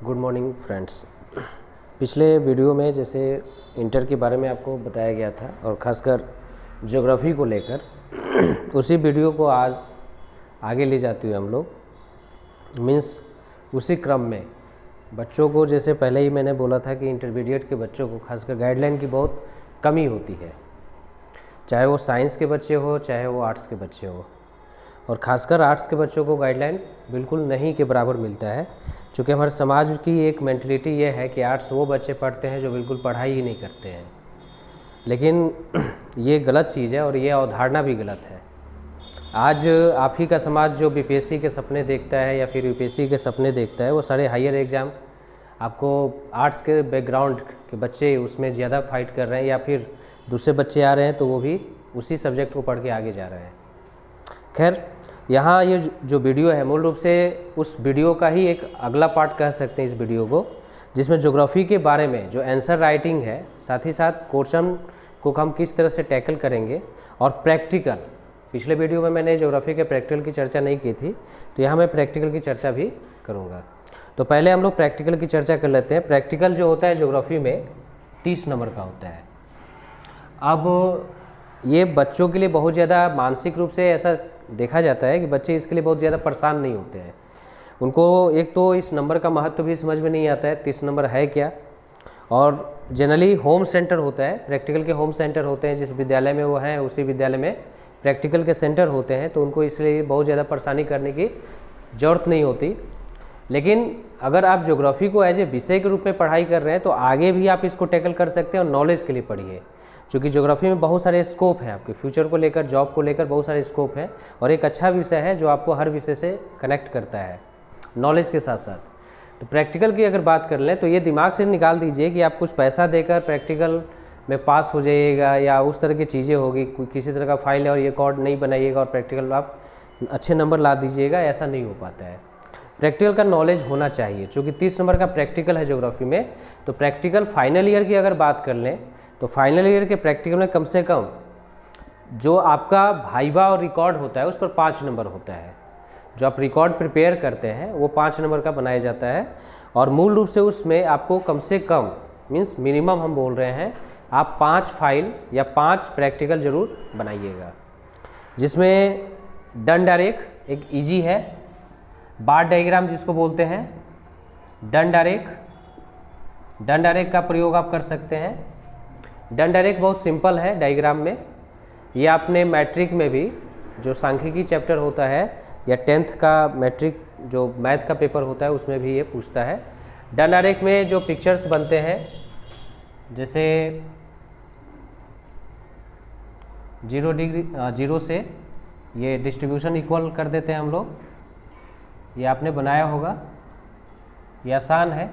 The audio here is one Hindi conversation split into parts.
Good morning friends. पिछले वीडियो में जैसे इंटर के बारे में आपको बताया गया था और ख़ासकर ज्योग्राफी को लेकर उसी वीडियो को आज आगे ले जाते हुए हम लोग मीन्स उसी क्रम में बच्चों को, जैसे पहले ही मैंने बोला था कि इंटरमीडिएट के बच्चों को खासकर गाइडलाइन की बहुत कमी होती है, चाहे वो साइंस के बच्चे हो चाहे वो आर्ट्स के बच्चे हो। और ख़ासकर आर्ट्स के बच्चों को गाइडलाइन बिल्कुल नहीं के बराबर मिलता है, क्योंकि हमारे समाज की एक मेंटलिटी ये है कि आर्ट्स वो बच्चे पढ़ते हैं जो बिल्कुल पढ़ाई ही नहीं करते हैं। लेकिन ये गलत चीज़ है और ये अवधारणा भी गलत है। आज आप ही का समाज जो बीपीएससी के सपने देखता है या फिर यूपीएससी के सपने देखता है, वो सारे हायर एग्ज़ाम आपको आर्ट्स के बैकग्राउंड के बच्चे उसमें ज़्यादा फाइट कर रहे हैं, या फिर दूसरे बच्चे आ रहे हैं तो वो भी उसी सब्जेक्ट को पढ़ के आगे जा रहे हैं। खैर, यहाँ ये जो वीडियो है मूल रूप से उस वीडियो का ही एक अगला पार्ट कह सकते हैं इस वीडियो को, जिसमें ज्योग्राफी के बारे में जो आंसर राइटिंग है, साथ ही साथ क्वेश्चन को हम किस तरह से टैकल करेंगे और प्रैक्टिकल। पिछले वीडियो में मैंने ज्योग्राफी के प्रैक्टिकल की चर्चा नहीं की थी, तो यहाँ मैं प्रैक्टिकल की चर्चा भी करूँगा। तो पहले हम लोग प्रैक्टिकल की चर्चा कर लेते हैं। प्रैक्टिकल जो होता है ज्योग्राफी में 30 नंबर का होता है। अब ये बच्चों के लिए बहुत ज़्यादा मानसिक रूप से ऐसा देखा जाता है कि बच्चे इसके लिए बहुत ज़्यादा परेशान नहीं होते हैं। उनको एक तो इस नंबर का महत्व भी समझ में नहीं आता है, 30 नंबर है क्या। और जनरली होम सेंटर होता है, प्रैक्टिकल के होम सेंटर होते हैं, जिस विद्यालय में वो हैं उसी विद्यालय में प्रैक्टिकल के सेंटर होते हैं, तो उनको इसलिए बहुत ज़्यादा परेशानी करने की ज़रूरत नहीं होती। लेकिन अगर आप ज्योग्राफी को एज ए विषय के रूप में पढ़ाई कर रहे हैं तो आगे भी आप इसको टैकल कर सकते हैं और नॉलेज के लिए पढ़िए, क्योंकि ज्योग्राफी में बहुत सारे स्कोप हैं, आपके फ्यूचर को लेकर, जॉब को लेकर बहुत सारे स्कोप हैं और एक अच्छा विषय है जो आपको हर विषय से कनेक्ट करता है नॉलेज के साथ साथ। तो प्रैक्टिकल की अगर बात कर लें तो ये दिमाग से निकाल दीजिए कि आप कुछ पैसा देकर प्रैक्टिकल में पास हो जाइएगा या उस तरह की चीज़ें होगी, किसी तरह का फाइल और रिकॉर्ड नहीं बनाइएगा और प्रैक्टिकल आप अच्छे नंबर ला दीजिएगा, ऐसा नहीं हो पाता है। प्रैक्टिकल का नॉलेज होना चाहिए, क्योंकि 30 नंबर का प्रैक्टिकल है ज्योग्राफी में। तो प्रैक्टिकल फाइनल ईयर की अगर बात कर लें तो फाइनल ईयर के प्रैक्टिकल में कम से कम जो आपका वाइवा और रिकॉर्ड होता है उस पर 5 नंबर होता है। जो आप रिकॉर्ड प्रिपेयर करते हैं वो 5 नंबर का बनाया जाता है। और मूल रूप से उसमें आपको कम से कम मीन्स मिनिमम हम बोल रहे हैं, आप 5 फाइल या 5 प्रैक्टिकल ज़रूर बनाइएगा, जिसमें डन डायरेक्ट एक ईजी है, बार डायग्राम जिसको बोलते हैं, डन डायरेक्ट का प्रयोग आप कर सकते हैं। डन डायरेक्ट बहुत सिंपल है डायग्राम में। ये आपने मैट्रिक में भी जो सांख्यिकी चैप्टर होता है या 10th का मैट्रिक जो मैथ का पेपर होता है उसमें भी ये पूछता है। डन डायरेक्ट में जो पिक्चर्स बनते हैं, जैसे 0 से ये डिस्ट्रीब्यूशन इक्वल कर देते हैं हम लोग, ये आपने बनाया होगा, ये आसान है।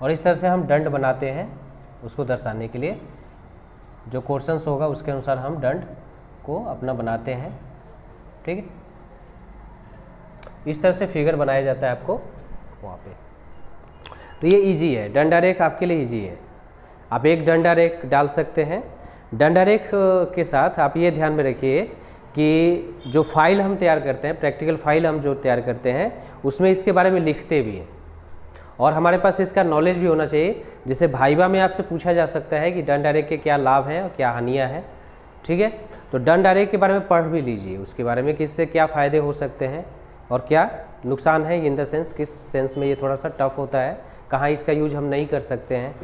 और इस तरह से हम दंड बनाते हैं उसको दर्शाने के लिए, जो क्वेश्चंस होगा उसके अनुसार हम दंड को अपना बनाते हैं। ठीक है, इस तरह से फिगर बनाया जाता है आपको वहाँ पे। तो ये इजी है, डन डायरेक्ट आपके लिए इजी है। आप एक डन डायरेक्ट डाल सकते हैं। डन डायरेक्ट के साथ आप ये ध्यान में रखिए कि जो फाइल हम तैयार करते हैं, प्रैक्टिकल फाइल हम जो तैयार करते हैं उसमें इसके बारे में लिखते भी हैं और हमारे पास इसका नॉलेज भी होना चाहिए। जैसे वाइवा में आपसे पूछा जा सकता है कि डन डायरेक्ट के क्या लाभ हैं और क्या हानियाँ हैं। ठीक है, तो डन डायरेक्ट के बारे में पढ़ भी लीजिए, उसके बारे में किससे क्या फ़ायदे हो सकते हैं और क्या नुकसान है, इन द सेंस किस सेंस में ये थोड़ा सा टफ होता है, कहाँ इसका यूज हम नहीं कर सकते हैं।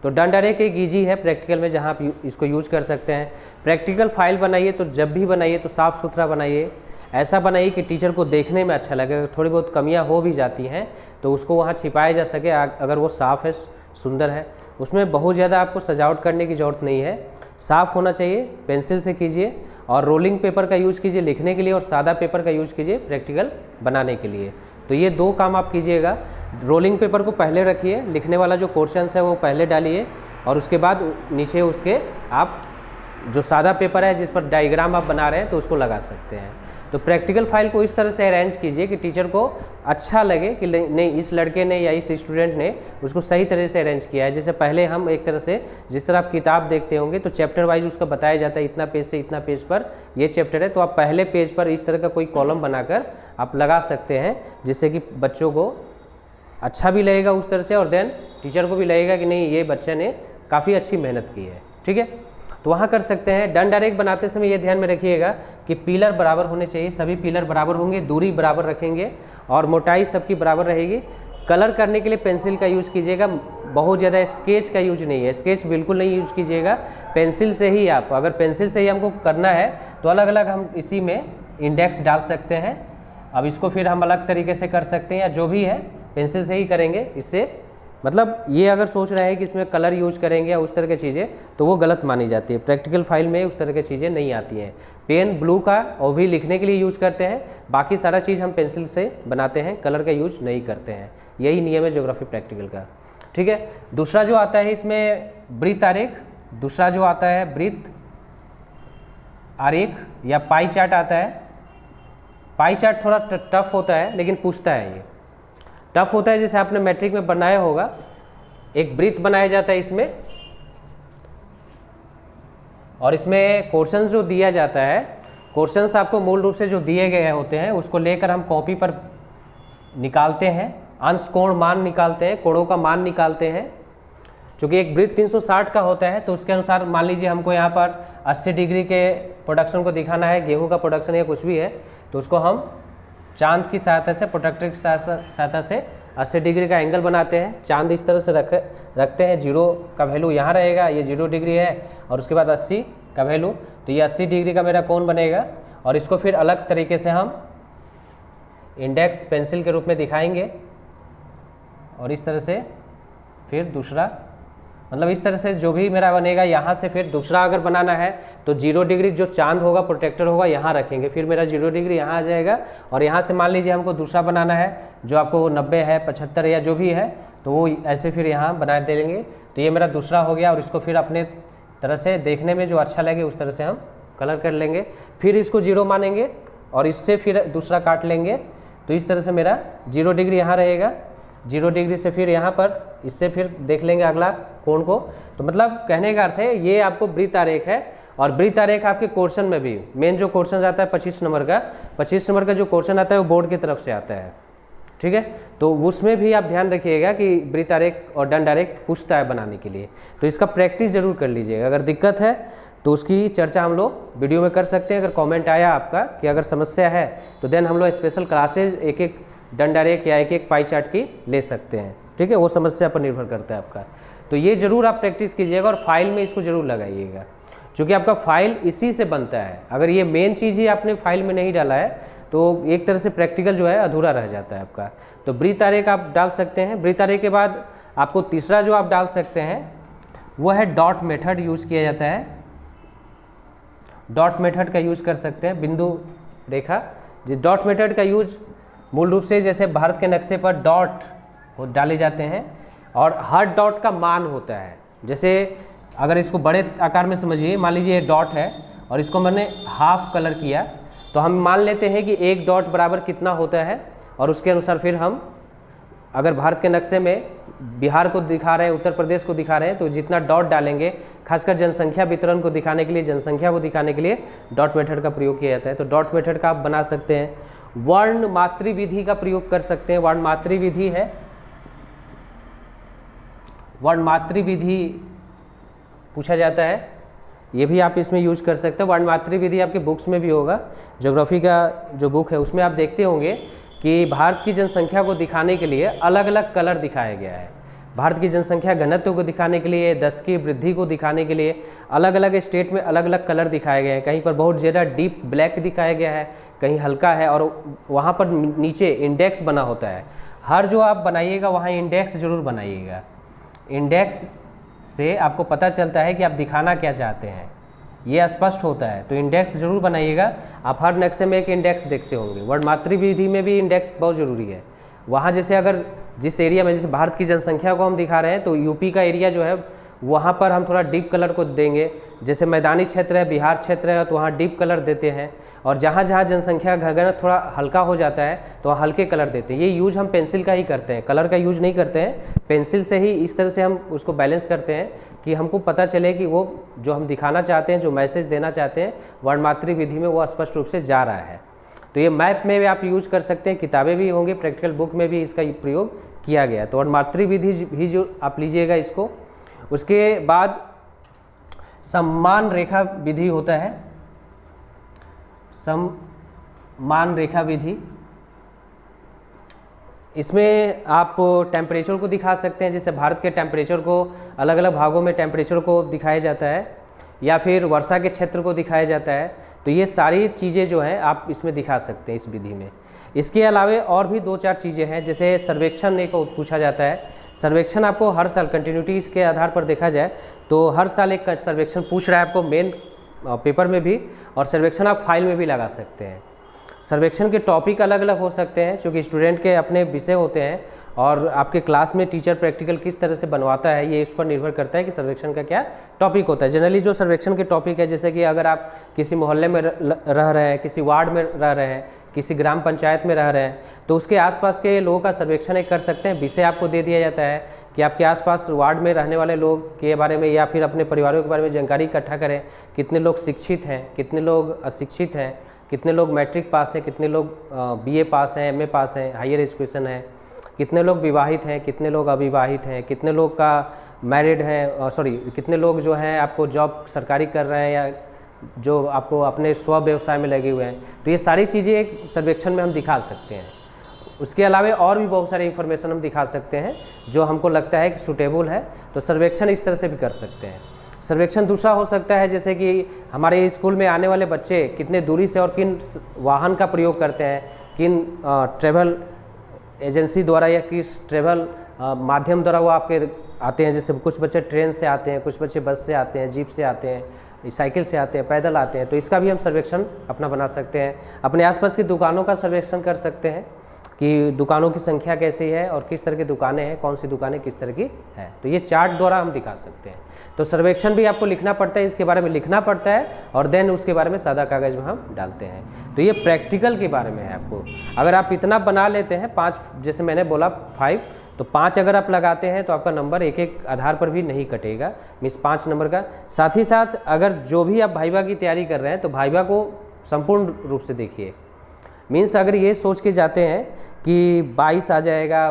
तो डन डायरेक्ट एक ईजी है प्रैक्टिकल में, जहाँ आप इसको यूज कर सकते हैं। प्रैक्टिकल फाइल बनाइए तो जब भी बनाइए तो साफ़ सुथरा बनाइए, ऐसा बनाइए कि टीचर को देखने में अच्छा लगे। अगर थोड़ी बहुत कमियां हो भी जाती हैं तो उसको वहाँ छिपाया जा सके, अगर वो साफ़ है, सुंदर है। उसमें बहुत ज़्यादा आपको सजावट करने की ज़रूरत नहीं है, साफ़ होना चाहिए। पेंसिल से कीजिए और रोलिंग पेपर का यूज़ कीजिए लिखने के लिए, और सादा पेपर का यूज़ कीजिए प्रैक्टिकल बनाने के लिए। तो ये 2 काम आप कीजिएगा। रोलिंग पेपर को पहले रखिए, लिखने वाला जो क्वेश्चन है वो पहले डालिए, और उसके बाद नीचे उसके आप जो सादा पेपर है जिस पर डायग्राम आप बना रहे हैं तो उसको लगा सकते हैं। तो प्रैक्टिकल फाइल को इस तरह से अरेंज कीजिए कि टीचर को अच्छा लगे कि नहीं इस लड़के ने या इस स्टूडेंट ने उसको सही तरह से अरेंज किया है। जैसे पहले हम एक तरह से जिस तरह आप किताब देखते होंगे तो चैप्टर वाइज उसका बताया जाता है, इतना पेज से इतना पेज पर ये चैप्टर है, तो आप पहले पेज पर इस तरह का कोई कॉलम बनाकर आप लगा सकते हैं, जिससे कि बच्चों को अच्छा भी लगेगा उस तरह से, और देन टीचर को भी लगेगा कि नहीं ये बच्चे ने काफ़ी अच्छी मेहनत की है। ठीक है, तो वहाँ कर सकते हैं। डन डायरेक्ट बनाते समय ये ध्यान में रखिएगा कि पिलर बराबर होने चाहिए, सभी पिलर बराबर होंगे, दूरी बराबर रखेंगे और मोटाई सबकी बराबर रहेगी। कलर करने के लिए पेंसिल का यूज़ कीजिएगा, बहुत ज़्यादा स्केच का यूज नहीं है, स्केच बिल्कुल नहीं यूज़ कीजिएगा, पेंसिल से ही आप, अगर पेंसिल से ही हमको करना है तो अलग अलग हम इसी में इंडेक्स डाल सकते हैं। अब इसको फिर हम अलग तरीके से कर सकते हैं, या जो भी है पेंसिल से ही करेंगे। इससे मतलब ये अगर सोच रहे हैं कि इसमें कलर यूज करेंगे या उस तरह की चीज़ें, तो वो गलत मानी जाती है। प्रैक्टिकल फाइल में उस तरह की चीज़ें नहीं आती हैं। पेन ब्लू का और भी लिखने के लिए यूज़ करते हैं, बाकी सारा चीज़ हम पेंसिल से बनाते हैं, कलर का यूज नहीं करते हैं। यही नियम है ज्योग्राफी प्रैक्टिकल का। ठीक है, दूसरा जो आता है इसमें वृत्त आरेख, दूसरा जो आता है वृत्त आरेख या पाई चार्ट आता है। पाई चार्ट थोड़ा टफ होता है लेकिन पूछता है, ये टफ होता है। जैसे आपने मैट्रिक में बनाया होगा, एक वृत्त बनाया जाता है इसमें, और इसमें क्वेश्चंस जो दिया जाता है, क्वेश्चंस आपको मूल रूप से जो दिए गए होते हैं उसको लेकर हम कॉपी पर निकालते हैं, अंश कोण मान निकालते हैं, कोणों का मान निकालते हैं। चूँकि एक वृत्त 360 का होता है तो उसके अनुसार मान लीजिए हमको यहाँ पर 80 डिग्री के प्रोडक्शन को दिखाना है, गेहूँ का प्रोडक्शन या कुछ भी है, तो उसको हम चांद की सहायता से, प्रोट्रैक्टर की सहायता से 80 डिग्री का एंगल बनाते हैं। चांद इस तरह से रखते हैं, 0 का वैल्यू यहाँ रहेगा, ये 0 डिग्री है, और उसके बाद 80 का वैल्यू, तो ये 80 डिग्री का मेरा कोण बनेगा। और इसको फिर अलग तरीके से हम इंडेक्स पेंसिल के रूप में दिखाएंगे, और इस तरह से फिर दूसरा, मतलब इस तरह से जो भी मेरा बनेगा, यहाँ से फिर दूसरा अगर बनाना है तो 0 डिग्री जो चांद होगा, प्रोटेक्टर होगा, यहाँ रखेंगे, फिर मेरा 0 डिग्री यहाँ आ जाएगा। और यहाँ से मान लीजिए हमको दूसरा बनाना है जो आपको 90 है, 75 या जो भी है, तो वो ऐसे फिर यहाँ बना देंगे। तो ये मेरा दूसरा हो गया, और इसको फिर अपने तरह से देखने में जो अच्छा लगे उस तरह से हम कलर कर लेंगे। फिर इसको 0 मानेंगे और इससे फिर दूसरा काट लेंगे, तो इस तरह से मेरा 0 डिग्री यहाँ रहेगा। 0 डिग्री से फिर यहाँ पर इससे फिर देख लेंगे अगला कोण को। तो मतलब कहने का अर्थ है ये आपको वृत्त आरेख है, और वृत्त आरेख आपके क्वेश्चन में भी, मेन जो क्वेश्चन आता है 25 नंबर का, 25 नंबर का जो क्वेश्चन आता है वो बोर्ड की तरफ से आता है। ठीक है, तो उसमें भी आप ध्यान रखिएगा कि वृत्त आरेख और दंड आरेख पूछता है बनाने के लिए, तो इसका प्रैक्टिस जरूर कर लीजिएगा। अगर दिक्कत है तो उसकी चर्चा हम लोग वीडियो में कर सकते हैं। अगर कमेंट आया आपका कि अगर समस्या है तो देन हम लोग स्पेशल क्लासेज एक एक दंड आरेख या एक एक पाई चार्ट की ले सकते हैं। ठीक है, वो समस्या पर निर्भर करता है आपका। तो ये जरूर आप प्रैक्टिस कीजिएगा और फाइल में इसको जरूर लगाइएगा, क्योंकि आपका फाइल इसी से बनता है। अगर ये मेन चीज़ ही आपने फाइल में नहीं डाला है तो एक तरह से प्रैक्टिकल जो है अधूरा रह जाता है आपका। तो वृत्त आरेख आप डाल सकते हैं। वृत्त आरेख के बाद आपको तीसरा जो आप डाल सकते हैं वो है डॉट मेथड यूज़ किया जाता है। डॉट मेथड का यूज़ कर सकते हैं, बिंदु रेखा। जिस डॉट मेथड का यूज मूल रूप से जैसे भारत के नक्शे पर डॉट डाले जाते हैं और हर डॉट का मान होता है। जैसे अगर इसको बड़े आकार में समझिए, मान लीजिए ये डॉट है और इसको मैंने हाफ कलर किया, तो हम मान लेते हैं कि एक डॉट बराबर कितना होता है, और उसके अनुसार फिर हम अगर भारत के नक्शे में बिहार को दिखा रहे हैं, उत्तर प्रदेश को दिखा रहे हैं, तो जितना डॉट डालेंगे, खासकर जनसंख्या वितरण को दिखाने के लिए, जनसंख्या को दिखाने के लिए डॉट मेथड का प्रयोग किया जाता है। तो डॉट मेथड का आप बना सकते हैं। वर्ण मातृ विधि का प्रयोग कर सकते हैं। वर्ण मातृ विधि है, वर्ण मातृ विधि पूछा जाता है, ये भी आप इसमें यूज कर सकते हैं। वर्ण मातृ विधि आपके बुक्स में भी होगा, ज्योग्राफी का जो बुक है उसमें आप देखते होंगे कि भारत की जनसंख्या को दिखाने के लिए अलग अलग कलर दिखाया गया है। भारत की जनसंख्या घनत्व को दिखाने के लिए, 10 की वृद्धि को दिखाने के लिए अलग अलग स्टेट में अलग अलग कलर दिखाए गए हैं। कहीं पर बहुत ज़्यादा डीप ब्लैक दिखाया गया है, कहीं हल्का है, और वहाँ पर नीचे इंडेक्स बना होता है। हर जो आप बनाइएगा वहाँ इंडेक्स जरूर बनाइएगा। इंडेक्स से आपको पता चलता है कि आप दिखाना क्या चाहते हैं, ये स्पष्ट होता है। तो इंडेक्स जरूर बनाइएगा। आप हर नक्शे में एक इंडेक्स देखते होंगे। वर्ण मातृ विधि में भी इंडेक्स बहुत ज़रूरी है। वहाँ जैसे अगर जिस एरिया में, जैसे भारत की जनसंख्या को हम दिखा रहे हैं, तो यूपी का एरिया जो है वहाँ पर हम थोड़ा डीप कलर को देंगे। जैसे मैदानी क्षेत्र है, बिहार क्षेत्र है, तो वहाँ डीप कलर देते हैं। और जहाँ जहाँ जनसंख्या घनत्व थोड़ा हल्का हो जाता है तो वहाँ हल्के कलर देते हैं। ये यूज हम पेंसिल का ही करते हैं, कलर का यूज नहीं करते हैं। पेंसिल से ही इस तरह से हम उसको बैलेंस करते हैं कि हमको पता चले कि वो जो हम दिखाना चाहते हैं, जो मैसेज देना चाहते हैं, वर्णमात्री विधि में वो स्पष्ट रूप से जा रहा है। तो ये मैप में भी आप यूज कर सकते हैं, किताबें भी होंगे, प्रैक्टिकल बुक में भी इसका प्रयोग किया गया है। तो वर्णमात्री विधि भी जो आप लीजिएगा इसको। उसके बाद सम्मान रेखा विधि होता है, सम्मान रेखा विधि। इसमें आप टेम्परेचर को दिखा सकते हैं, जैसे भारत के टेम्परेचर को अलग अलग भागों में टेम्परेचर को दिखाया जाता है, या फिर वर्षा के क्षेत्र को दिखाया जाता है। तो ये सारी चीज़ें जो हैं आप इसमें दिखा सकते हैं इस विधि में। इसके अलावा और भी 2-4 चीज़ें हैं, जैसे सर्वेक्षण एक पूछा जाता है। सर्वेक्षण आपको हर साल कंटिन्यूटी के आधार पर देखा जाए तो हर साल एक सर्वेक्षण पूछ रहा है आपको, मेन पेपर में भी, और सर्वेक्षण आप फाइल में भी लगा सकते हैं। सर्वेक्षण के टॉपिक अलग अलग हो सकते हैं, क्योंकि स्टूडेंट के अपने विषय होते हैं और आपके क्लास में टीचर प्रैक्टिकल किस तरह से बनवाता है, ये इस पर निर्भर करता है कि सर्वेक्षण का क्या टॉपिक होता है। जनरली जो सर्वेक्षण के टॉपिक है, जैसे कि अगर आप किसी मोहल्ले में रह रहे हैं, किसी वार्ड में रह रहे हैं, किसी ग्राम पंचायत में रह रहे हैं, तो उसके आसपास के लोगों का सर्वेक्षण एक कर सकते हैं। विषय आपको दे दिया जाता है कि आपके आसपास वार्ड में रहने वाले लोग के बारे में या फिर अपने परिवारों के बारे में जानकारी इकट्ठा करें। कितने लोग शिक्षित हैं, कितने लोग अशिक्षित हैं, कितने लोग मैट्रिक पास हैं, कितने लोग BA पास हैं, MA पास हैं, हायर एजुकेशन है, कितने लोग विवाहित हैं, कितने लोग अविवाहित हैं, कितने लोग का मैरिड है, कितने लोग जो हैं आपको जॉब सरकारी कर रहे हैं या जो आपको अपने स्व व्यवसाय में लगे हुए हैं। तो ये सारी चीज़ें एक सर्वेक्षण में हम दिखा सकते हैं। उसके अलावा और भी बहुत सारे इन्फॉर्मेशन हम दिखा सकते हैं जो हमको लगता है कि सूटेबल है, तो सर्वेक्षण इस तरह से भी कर सकते हैं। सर्वेक्षण दूसरा हो सकता है, जैसे कि हमारे स्कूल में आने वाले बच्चे कितने दूरी से और किन वाहन का प्रयोग करते हैं, किन ट्रेवल एजेंसी द्वारा या किस ट्रेवल माध्यम द्वारा वो आपके आते हैं। जैसे कुछ बच्चे ट्रेन से आते हैं, कुछ बच्चे बस से आते हैं, जीप से आते हैं, साइकिल से आते हैं, पैदल आते हैं। तो इसका भी हम सर्वेक्षण अपना बना सकते हैं। अपने आसपास की दुकानों का सर्वेक्षण कर सकते हैं कि दुकानों की संख्या कैसी है और किस तरह की दुकानें हैं, कौन सी दुकानें किस तरह की है। तो ये चार्ट द्वारा हम दिखा सकते हैं। तो सर्वेक्षण भी आपको लिखना पड़ता है, इसके बारे में लिखना पड़ता है और देन उसके बारे में सादा कागज़ में हम डालते हैं। तो ये प्रैक्टिकल के बारे में है। आपको अगर आप इतना बना लेते हैं 5, जैसे मैंने बोला 5, तो 5 अगर आप लगाते हैं तो आपका नंबर एक एक आधार पर भी नहीं कटेगा, मीन्स 5 नंबर का। साथ ही साथ अगर जो भी आप भाइबा की तैयारी कर रहे हैं तो भाइबा को संपूर्ण रूप से देखिए। मीन्स अगर ये सोच के जाते हैं कि 22 आ जाएगा,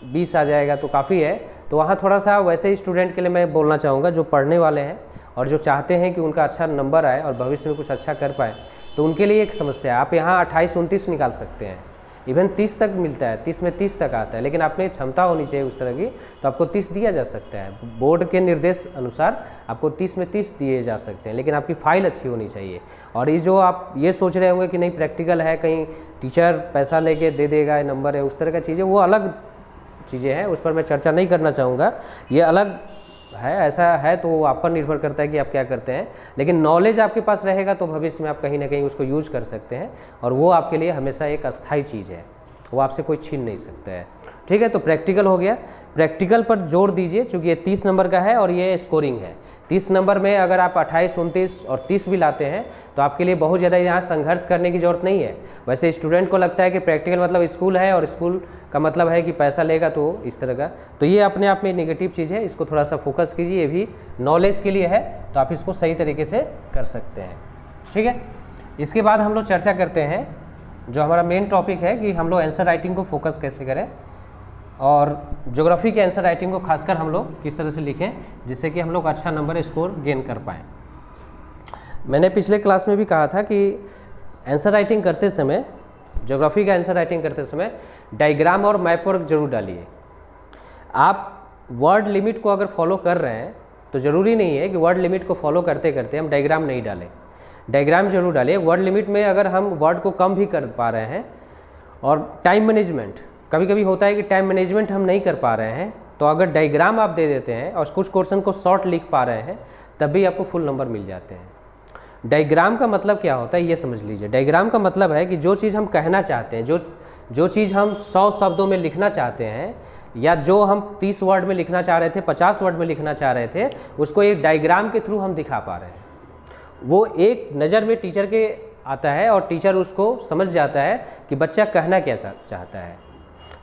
20 आ जाएगा तो काफ़ी है, तो वहाँ थोड़ा सा वैसे ही स्टूडेंट के लिए मैं बोलना चाहूँगा जो पढ़ने वाले हैं और जो चाहते हैं कि उनका अच्छा नंबर आए और भविष्य में कुछ अच्छा कर पाए, तो उनके लिए एक समस्या है। आप यहाँ 28-29 निकाल सकते हैं, इवन 30 तक मिलता है, 30 में 30 तक आता है, लेकिन आप में क्षमता होनी चाहिए उस तरह की, तो आपको 30 दिया जा सकता है। बोर्ड के निर्देश अनुसार आपको 30 में 30 दिए जा सकते हैं, लेकिन आपकी फाइल अच्छी होनी चाहिए। और इस जो आप ये सोच रहे होंगे कि नहीं प्रैक्टिकल है, कहीं टीचर पैसा लेके दे देगा, नंबर है, उस तरह का चीज़ें, वो अलग चीज़ें हैं, उस पर मैं चर्चा नहीं करना चाहूँगा, ये अलग है। ऐसा है तो वो आप पर निर्भर करता है कि आप क्या करते हैं, लेकिन नॉलेज आपके पास रहेगा तो भविष्य में आप कहीं ना कहीं उसको यूज कर सकते हैं और वो आपके लिए हमेशा एक अस्थायी चीज़ है, वो आपसे कोई छीन नहीं सकता है। ठीक है, तो प्रैक्टिकल हो गया। प्रैक्टिकल पर जोर दीजिए, चूँकि ये 30 नंबर का है और ये स्कोरिंग है। 30 नंबर में अगर आप 28, 29 और 30 भी लाते हैं तो आपके लिए बहुत ज़्यादा यहाँ संघर्ष करने की ज़रूरत नहीं है। वैसे स्टूडेंट को लगता है कि प्रैक्टिकल मतलब स्कूल है और स्कूल का मतलब है कि पैसा लेगा, तो इस तरह का, तो ये अपने आप में नेगेटिव चीज़ है, इसको थोड़ा सा फोकस कीजिए। ये भी नॉलेज के लिए है, तो आप इसको सही तरीके से कर सकते हैं। ठीक है, इसके बाद हम लोग चर्चा करते हैं जो हमारा मेन टॉपिक है कि हम लोग आंसर राइटिंग को फोकस कैसे करें और ज्योग्राफी के आंसर राइटिंग को खासकर हम लोग किस तरह से लिखें जिससे कि हम लोग अच्छा नंबर स्कोर गेन कर पाएँ। मैंने पिछले क्लास में भी कहा था कि आंसर राइटिंग करते समय, ज्योग्राफी का आंसर राइटिंग करते समय डायग्राम और मैप वर्क जरूर डालिए। आप वर्ड लिमिट को अगर फॉलो कर रहे हैं तो ज़रूरी नहीं है कि वर्ड लिमिट को फॉलो करते करते हम डायग्राम नहीं डालें, डायग्राम जरूर डालिए। वर्ड लिमिट में अगर हम वर्ड को कम भी कर पा रहे हैं, और टाइम मैनेजमेंट, कभी कभी होता है कि टाइम मैनेजमेंट हम नहीं कर पा रहे हैं, तो अगर डायग्राम आप दे देते हैं और कुछ क्वेश्चन को शॉर्ट लिख पा रहे हैं तब भी आपको फुल नंबर मिल जाते हैं। डायग्राम का मतलब क्या होता है ये समझ लीजिए। डायग्राम का मतलब है कि जो चीज़ हम कहना चाहते हैं, जो चीज़ हम 100 शब्दों में लिखना चाहते हैं, या जो हम 30 वर्ड में लिखना चाह रहे थे, 50 वर्ड में लिखना चाह रहे थे, उसको एक डायग्राम के थ्रू हम दिखा पा रहे हैं। वो एक नज़र में टीचर के आता है और टीचर उसको समझ जाता है कि बच्चा कहना कैसा चाहता है।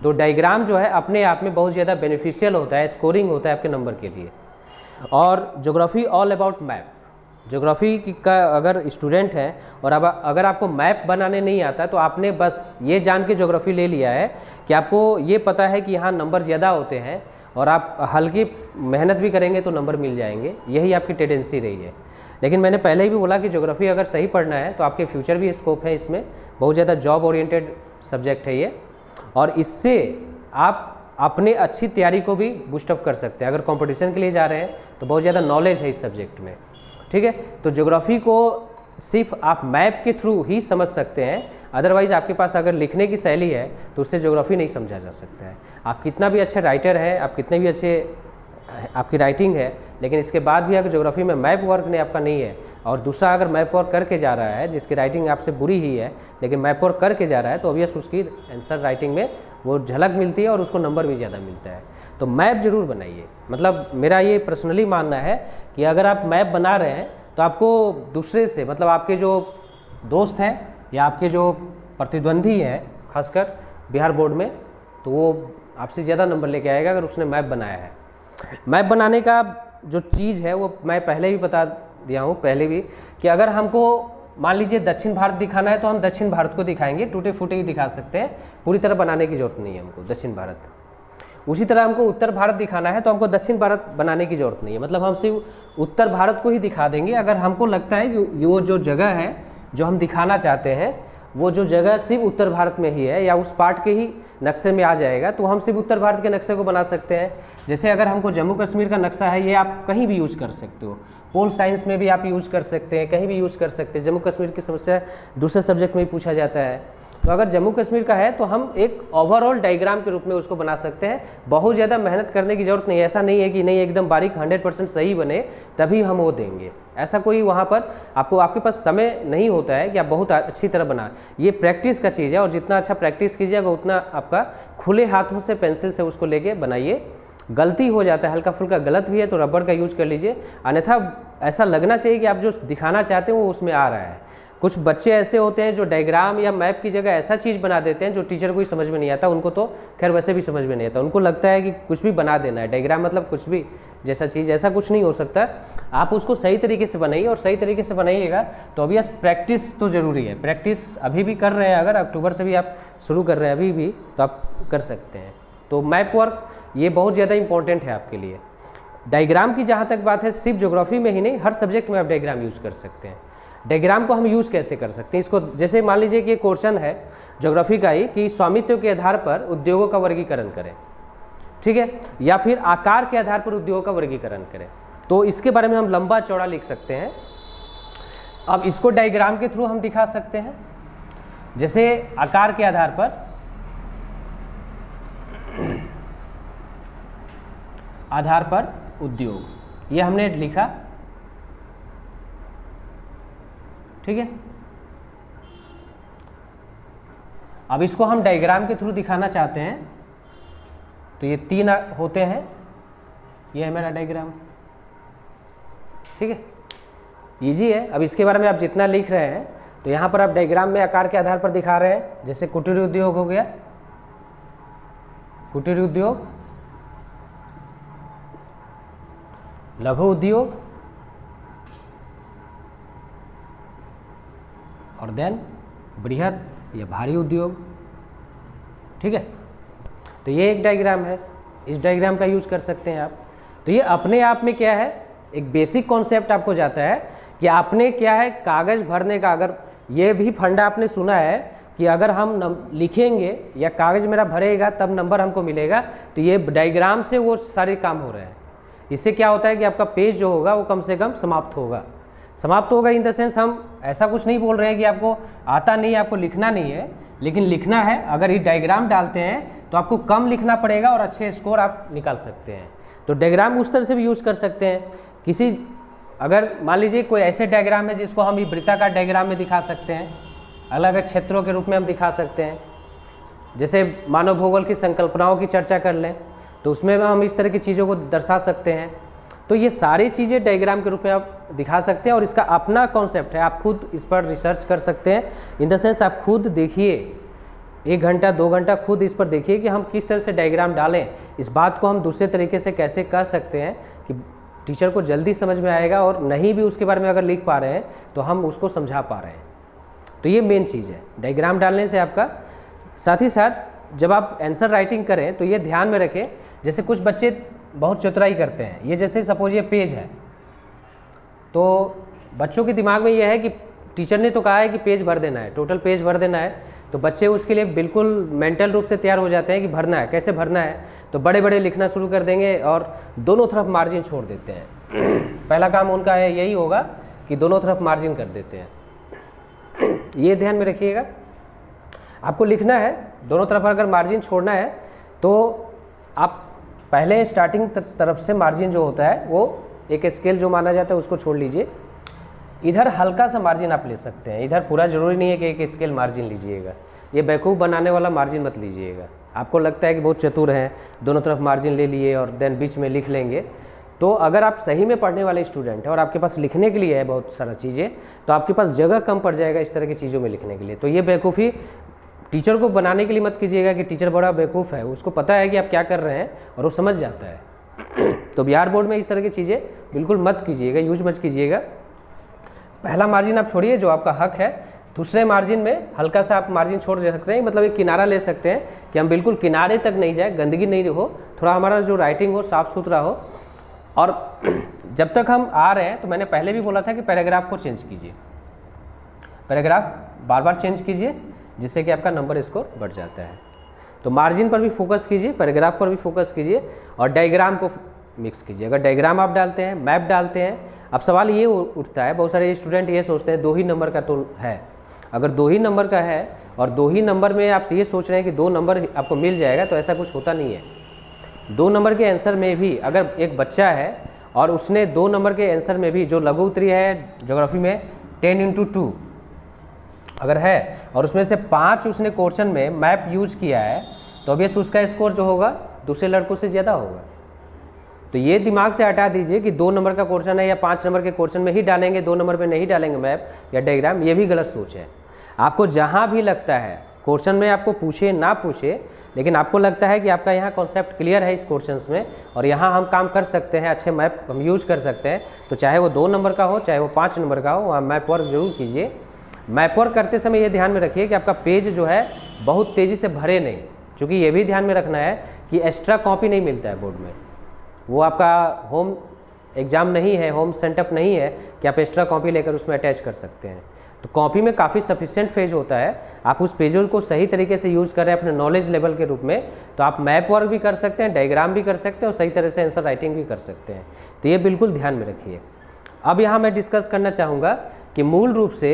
तो डायग्राम जो है अपने आप में बहुत ज़्यादा बेनिफिशियल होता है, स्कोरिंग होता है आपके नंबर के लिए। और geography all about map. Geography का अगर स्टूडेंट है और अब अगर आपको मैप बनाने नहीं आता तो आपने बस ये जान के ज्योग्राफी ले लिया है कि आपको ये पता है कि यहाँ नंबर ज़्यादा होते हैं और आप हल्की मेहनत भी करेंगे तो नंबर मिल जाएंगे, यही आपकी टेंडेंसी रही है। लेकिन मैंने पहले ही भी बोला कि ज्योग्राफी अगर सही पढ़ना है तो आपके फ्यूचर भी स्कोप है इसमें, बहुत ज़्यादा जॉब ओरिएंटेड सब्जेक्ट है ये, और इससे आप अपने अच्छी तैयारी को भी बूस्टअप कर सकते हैं। अगर कंपटीशन के लिए जा रहे हैं तो बहुत ज़्यादा नॉलेज है इस सब्जेक्ट में, ठीक है। तो ज्योग्राफी को सिर्फ आप मैप के थ्रू ही समझ सकते हैं, अदरवाइज़ आपके पास अगर लिखने की शैली है तो उससे ज्योग्राफी नहीं समझा जा सकता है। आप कितना भी अच्छे राइटर हैं, आप कितने भी अच्छे आपकी राइटिंग है, लेकिन इसके बाद भी अगर ज्योग्राफी में मैप वर्क नहीं आपका नहीं है और दूसरा अगर मैप वर्क करके जा रहा है जिसकी राइटिंग आपसे बुरी ही है लेकिन मैप वर्क करके जा रहा है, तो ऑब्वियस उसकी आंसर राइटिंग में वो झलक मिलती है और उसको नंबर भी ज़्यादा मिलता है। तो मैप जरूर बनाइए। मतलब मेरा ये पर्सनली मानना है कि अगर आप मैप बना रहे हैं तो आपको दूसरे से, मतलब आपके जो दोस्त हैं या आपके जो प्रतिद्वंदी हैं खासकर बिहार बोर्ड में, तो वो आपसे ज़्यादा नंबर लेके आएगा अगर उसने मैप बनाया है। मैप बनाने का जो चीज़ है वो मैं पहले भी बता दिया हूँ पहले भी, कि अगर हमको मान लीजिए दक्षिण भारत दिखाना है तो हम दक्षिण भारत को दिखाएंगे, टूटे फूटे ही दिखा सकते हैं, पूरी तरह बनाने की ज़रूरत नहीं है हमको दक्षिण भारत। उसी तरह हमको उत्तर भारत दिखाना है तो हमको दक्षिण भारत बनाने की ज़रूरत नहीं है, मतलब हम सिर्फ उत्तर भारत को ही दिखा देंगे। अगर हमको लगता है कि वो जो जगह है जो हम दिखाना चाहते हैं वो जो जगह सिर्फ उत्तर भारत में ही है या उस पार्ट के ही नक्शे में आ जाएगा तो हम सिर्फ उत्तर भारत के नक्शे को बना सकते हैं। जैसे अगर हमको जम्मू कश्मीर का नक्शा है, ये आप कहीं भी यूज कर सकते हो, पोल साइंस में भी आप यूज कर सकते हैं, कहीं भी यूज कर सकते हैं। जम्मू कश्मीर की समस्या दूसरे सब्जेक्ट में भी पूछा जाता है, तो अगर जम्मू कश्मीर का है तो हम एक ओवरऑल डायग्राम के रूप में उसको बना सकते हैं। बहुत ज़्यादा मेहनत करने की ज़रूरत नहीं है। ऐसा नहीं है कि नहीं एकदम बारीक 100% सही बने तभी हम वो देंगे, ऐसा कोई वहाँ पर आपके पास समय नहीं होता है कि आप बहुत अच्छी तरह बना। ये प्रैक्टिस का चीज़ है और जितना अच्छा प्रैक्टिस कीजिएगा उतना आपका खुले हाथों से पेंसिल से उसको लेके बनाइए। गलती हो जाता है, हल्का फुल्का गलत भी है तो रबड़ का यूज कर लीजिए, अन्यथा ऐसा लगना चाहिए कि आप जो दिखाना चाहते हो वो उसमें आ रहा है। कुछ बच्चे ऐसे होते हैं जो डायग्राम या मैप की जगह ऐसा चीज़ बना देते हैं जो टीचर को ही समझ में नहीं आता, उनको तो खैर वैसे भी समझ में नहीं आता, उनको लगता है कि कुछ भी बना देना है, डायग्राम मतलब कुछ भी जैसा चीज़, ऐसा कुछ नहीं हो सकता। आप उसको सही तरीके से बनाइए और सही तरीके से बनाइएगा तो ऑब्वियस प्रैक्टिस तो ज़रूरी है। प्रैक्टिस अभी भी कर रहे हैं, अगर अक्टूबर से भी आप शुरू कर रहे हैं अभी भी तो आप कर सकते हैं। तो मैप वर्क ये बहुत ज़्यादा इंपॉर्टेंट है आपके लिए। डायग्राम की जहाँ तक बात है, सिर्फ ज्योग्राफी में ही नहीं हर सब्जेक्ट में आप डायग्राम यूज़ कर सकते हैं। डायग्राम को हम यूज़ कैसे कर सकते हैं, इसको जैसे मान लीजिए कि क्वेश्चन है ज्योग्राफी का ही कि स्वामित्व के आधार पर उद्योगों का वर्गीकरण करें, ठीक है, या फिर आकार के आधार पर उद्योगों का वर्गीकरण करें, तो इसके बारे में हम लंबा चौड़ा लिख सकते हैं। अब इसको डायग्राम के थ्रू हम दिखा सकते हैं। जैसे आकार के आधार पर उद्योग, ये हमने लिखा, ठीक है। अब इसको हम डायग्राम के थ्रू दिखाना चाहते हैं तो ये 3 होते हैं, ये है मेरा डायग्राम, ठीक है, इजी है। अब इसके बारे में आप जितना लिख रहे हैं तो यहाँ पर आप डायग्राम में आकार के आधार पर दिखा रहे हैं। जैसे कुटीर उद्योग हो गया, कुटीर उद्योग, लघु उद्योग और देन बृहत या भारी उद्योग, ठीक है। तो ये एक डायग्राम है, इस डायग्राम का यूज कर सकते हैं आप। तो ये अपने आप में क्या है, एक बेसिक कॉन्सेप्ट आपको जाता है कि आपने क्या है कागज़ भरने का, अगर ये भी फंडा आपने सुना है कि अगर हम लिखेंगे या कागज़ मेरा भरेगा तब नंबर हमको मिलेगा, तो ये डायग्राम से वो सारे काम हो रहे हैं। इससे क्या होता है कि आपका पेज जो होगा वो कम से कम समाप्त होगा। समाप्त होगा इन द सेंस हम ऐसा कुछ नहीं बोल रहे हैं कि आपको आता नहीं है, आपको लिखना नहीं है, लेकिन लिखना है। अगर ये डायग्राम डालते हैं तो आपको कम लिखना पड़ेगा और अच्छे स्कोर आप निकाल सकते हैं। तो डायग्राम उस तरह से भी यूज़ कर सकते हैं। किसी अगर मान लीजिए कोई ऐसे डायग्राम है जिसको हम वृत्ताकार डायग्राम में दिखा सकते हैं, अलग अलग क्षेत्रों के रूप में हम दिखा सकते हैं। जैसे मानव भूगोल की संकल्पनाओं की चर्चा कर लें तो उसमें हम इस तरह की चीज़ों को दर्शा सकते हैं। तो ये सारी चीज़ें डायग्राम के रूप में आप दिखा सकते हैं और इसका अपना कॉन्सेप्ट है, आप खुद इस पर रिसर्च कर सकते हैं। इन द सेंस आप खुद देखिए, 1 घंटा 2 घंटा खुद इस पर देखिए कि हम किस तरह से डायग्राम डालें। इस बात को हम दूसरे तरीके से कैसे कह सकते हैं कि टीचर को जल्दी समझ में आएगा, और नहीं भी उसके बारे में अगर लिख पा रहे हैं तो हम उसको समझा पा रहे हैं। तो ये मेन चीज़ है डायग्राम डालने से आपका। साथ ही साथ जब आप आंसर राइटिंग करें तो ये ध्यान में रखें, जैसे कुछ बच्चे बहुत चतुराई करते हैं। ये जैसे सपोज ये पेज है, तो बच्चों के दिमाग में ये है कि टीचर ने तो कहा है कि पेज भर देना है, टोटल पेज भर देना है, तो बच्चे उसके लिए बिल्कुल मेंटल रूप से तैयार हो जाते हैं कि भरना है, कैसे भरना है। तो बड़े बड़े लिखना शुरू कर देंगे और दोनों तरफ मार्जिन छोड़ देते हैं। पहला काम उनका है यही होगा कि दोनों तरफ मार्जिन कर देते हैं। ये ध्यान में रखिएगा, आपको लिखना है दोनों तरफ अगर मार्जिन छोड़ना है तो आप पहले स्टार्टिंग तरफ से मार्जिन जो होता है वो एक स्केल जो माना जाता है उसको छोड़ लीजिए। इधर हल्का सा मार्जिन आप ले सकते हैं, इधर पूरा जरूरी नहीं है कि एक स्केल मार्जिन लीजिएगा। ये बेवकूफ़ बनाने वाला मार्जिन मत लीजिएगा। आपको लगता है कि बहुत चतुर हैं, दोनों तरफ मार्जिन ले लिए और देन बीच में लिख लेंगे। तो अगर आप सही में पढ़ने वाले स्टूडेंट हैं और आपके पास लिखने के लिए है बहुत सारा चीज़ें, तो आपके पास जगह कम पड़ जाएगा इस तरह की चीज़ों में लिखने के लिए। तो ये बेवकूफ़ी टीचर को बनाने के लिए मत कीजिएगा कि टीचर बड़ा बेवकूफ़ है, उसको पता है कि आप क्या कर रहे हैं और वो समझ जाता है। तो बिहार बोर्ड में इस तरह की चीज़ें बिल्कुल मत कीजिएगा, यूज मत कीजिएगा। पहला मार्जिन आप छोड़िए जो आपका हक है, दूसरे मार्जिन में हल्का सा आप मार्जिन छोड़ सकते हैं, मतलब एक किनारा ले सकते हैं कि हम बिल्कुल किनारे तक नहीं जाए, गंदगी नहीं हो, थोड़ा हमारा जो राइटिंग हो साफ़ सुथरा हो। और जब तक हम आ रहे हैं तो मैंने पहले भी बोला था कि पैराग्राफ को चेंज कीजिए, पैराग्राफ बार बार चेंज कीजिए, जिससे कि आपका नंबर स्कोर बढ़ जाता है। तो मार्जिन पर भी फोकस कीजिए, पैराग्राफ पर भी फोकस कीजिए और डायग्राम को मिक्स कीजिए। अगर डायग्राम आप डालते हैं, मैप डालते हैं, अब सवाल ये उठता है, बहुत सारे स्टूडेंट ये सोचते हैं 2 ही नंबर का तो है। अगर 2 ही नंबर का है और 2 ही नंबर में आप ये सोच रहे हैं कि 2 नंबर आपको मिल जाएगा, तो ऐसा कुछ होता नहीं है। 2 नंबर के आंसर में भी अगर एक बच्चा है और उसने 2 नंबर के आंसर में भी जो लघु उत्तरीय है ज्योग्राफी में 10x2 अगर है और उसमें से 5 उसने क्वेश्चन में मैप यूज किया है, तो ऑब्वियस उसका स्कोर जो होगा दूसरे लड़कों से ज़्यादा होगा। तो ये दिमाग से हटा दीजिए कि 2 नंबर का क्वेश्चन है या 5 नंबर के क्वेश्चन में ही डालेंगे, 2 नंबर पे नहीं डालेंगे मैप या डायग्राम, ये भी गलत सोच है। आपको जहाँ भी लगता है क्वेश्चन में आपको पूछे ना पूछे, लेकिन आपको लगता है कि आपका यहाँ कॉन्सेप्ट क्लियर है इस क्वेश्चंस में और यहाँ हम काम कर सकते हैं, अच्छे मैप हम यूज कर सकते हैं, तो चाहे वो 2 नंबर का हो चाहे वो 5 नंबर का हो, वहाँ मैप वर्क जरूर कीजिए। मैप वर्क करते समय ये ध्यान में रखिए कि आपका पेज जो है बहुत तेज़ी से भरे नहीं, क्योंकि ये भी ध्यान में रखना है कि एक्स्ट्रा कॉपी नहीं मिलता है बोर्ड में। वो आपका होम एग्ज़ाम नहीं है, होम सेटअप नहीं है कि आप एक्स्ट्रा कॉपी लेकर उसमें अटैच कर सकते हैं। तो कॉपी में काफ़ी सफिशिएंट पेज होता है, आप उस पेजों को सही तरीके से यूज़ करें अपने नॉलेज लेवल के रूप में, तो आप मैप वर्क भी कर सकते हैं, डायग्राम भी कर सकते हैं और सही तरह से आंसर राइटिंग भी कर सकते हैं। तो ये बिल्कुल ध्यान में रखिए। अब यहाँ मैं डिस्कस करना चाहूँगा कि मूल रूप से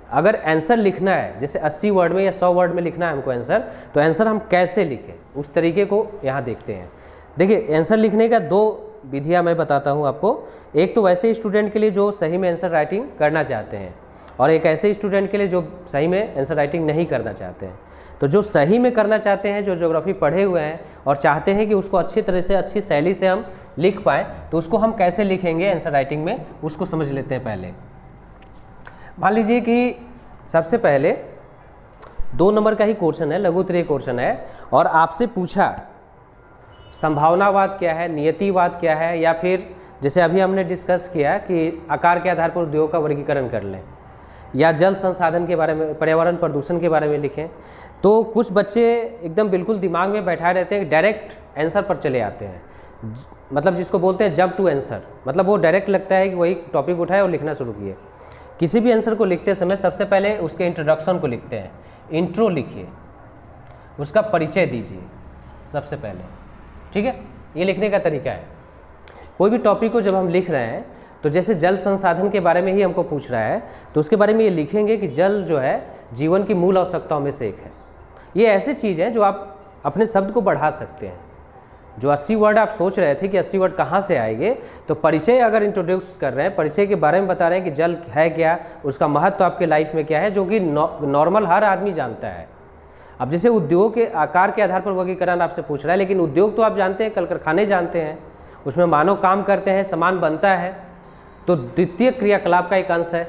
अगर आंसर लिखना है, जैसे 80 वर्ड में या 100 वर्ड में लिखना है हमको आंसर, तो आंसर हम कैसे लिखें उस तरीके को यहाँ देखते हैं। देखिए आंसर लिखने का 2 विधियाँ मैं बताता हूँ आपको। एक तो वैसे स्टूडेंट के लिए जो सही में आंसर राइटिंग करना चाहते हैं, और एक ऐसे स्टूडेंट के लिए जो सही में आंसर राइटिंग नहीं करना चाहते हैं। तो जो सही में करना चाहते हैं, जो ज्योग्राफी पढ़े हुए हैं और चाहते हैं कि उसको अच्छी तरह से अच्छी शैली से हम लिख पाएँ, तो उसको हम कैसे लिखेंगे आंसर राइटिंग में, उसको समझ लेते हैं। पहले मान लीजिए कि सबसे पहले 2 नंबर का ही क्वेश्चन है, लघु उत्तरीय क्वेश्चन है, और आपसे पूछा संभावनावाद क्या है, नियतिवाद क्या है, या फिर जैसे अभी हमने डिस्कस किया कि आकार के आधार पर उद्योग का वर्गीकरण कर लें, या जल संसाधन के बारे में, पर्यावरण प्रदूषण के बारे में लिखें। तो कुछ बच्चे एकदम बिल्कुल दिमाग में बैठाए रहते हैं, डायरेक्ट आंसर पर चले आते हैं, मतलब जिसको बोलते हैं जंप टू आंसर, मतलब वो डायरेक्ट लगता है कि वही टॉपिक उठाए और लिखना शुरू किए। किसी भी आंसर को लिखते समय सबसे पहले उसके इंट्रोडक्शन को लिखते हैं, इंट्रो लिखिए, उसका परिचय दीजिए सबसे पहले, ठीक है। ये लिखने का तरीका है। कोई भी टॉपिक को जब हम लिख रहे हैं, तो जैसे जल संसाधन के बारे में ही हमको पूछ रहा है, तो उसके बारे में ये लिखेंगे कि जल जो है जीवन की मूल आवश्यकताओं में से एक है। ये ऐसी चीज़ है जो आप अपने शब्द को बढ़ा सकते हैं। जो 80 वर्ड आप सोच रहे थे कि 80 वर्ड कहाँ से आएंगे, तो परिचय अगर इंट्रोड्यूस कर रहे हैं, परिचय के बारे में बता रहे हैं कि जल है क्या, उसका महत्व आपके लाइफ में क्या है, जो कि नॉर्मल हर आदमी जानता है। अब जैसे उद्योग के आकार के आधार पर वर्गीकरण आपसे पूछ रहा है, लेकिन उद्योग तो आप जानते हैं, कल कारखाने जानते हैं, उसमें मानव काम करते हैं, सामान बनता है, तो द्वितीय क्रियाकलाप का एक अंश है।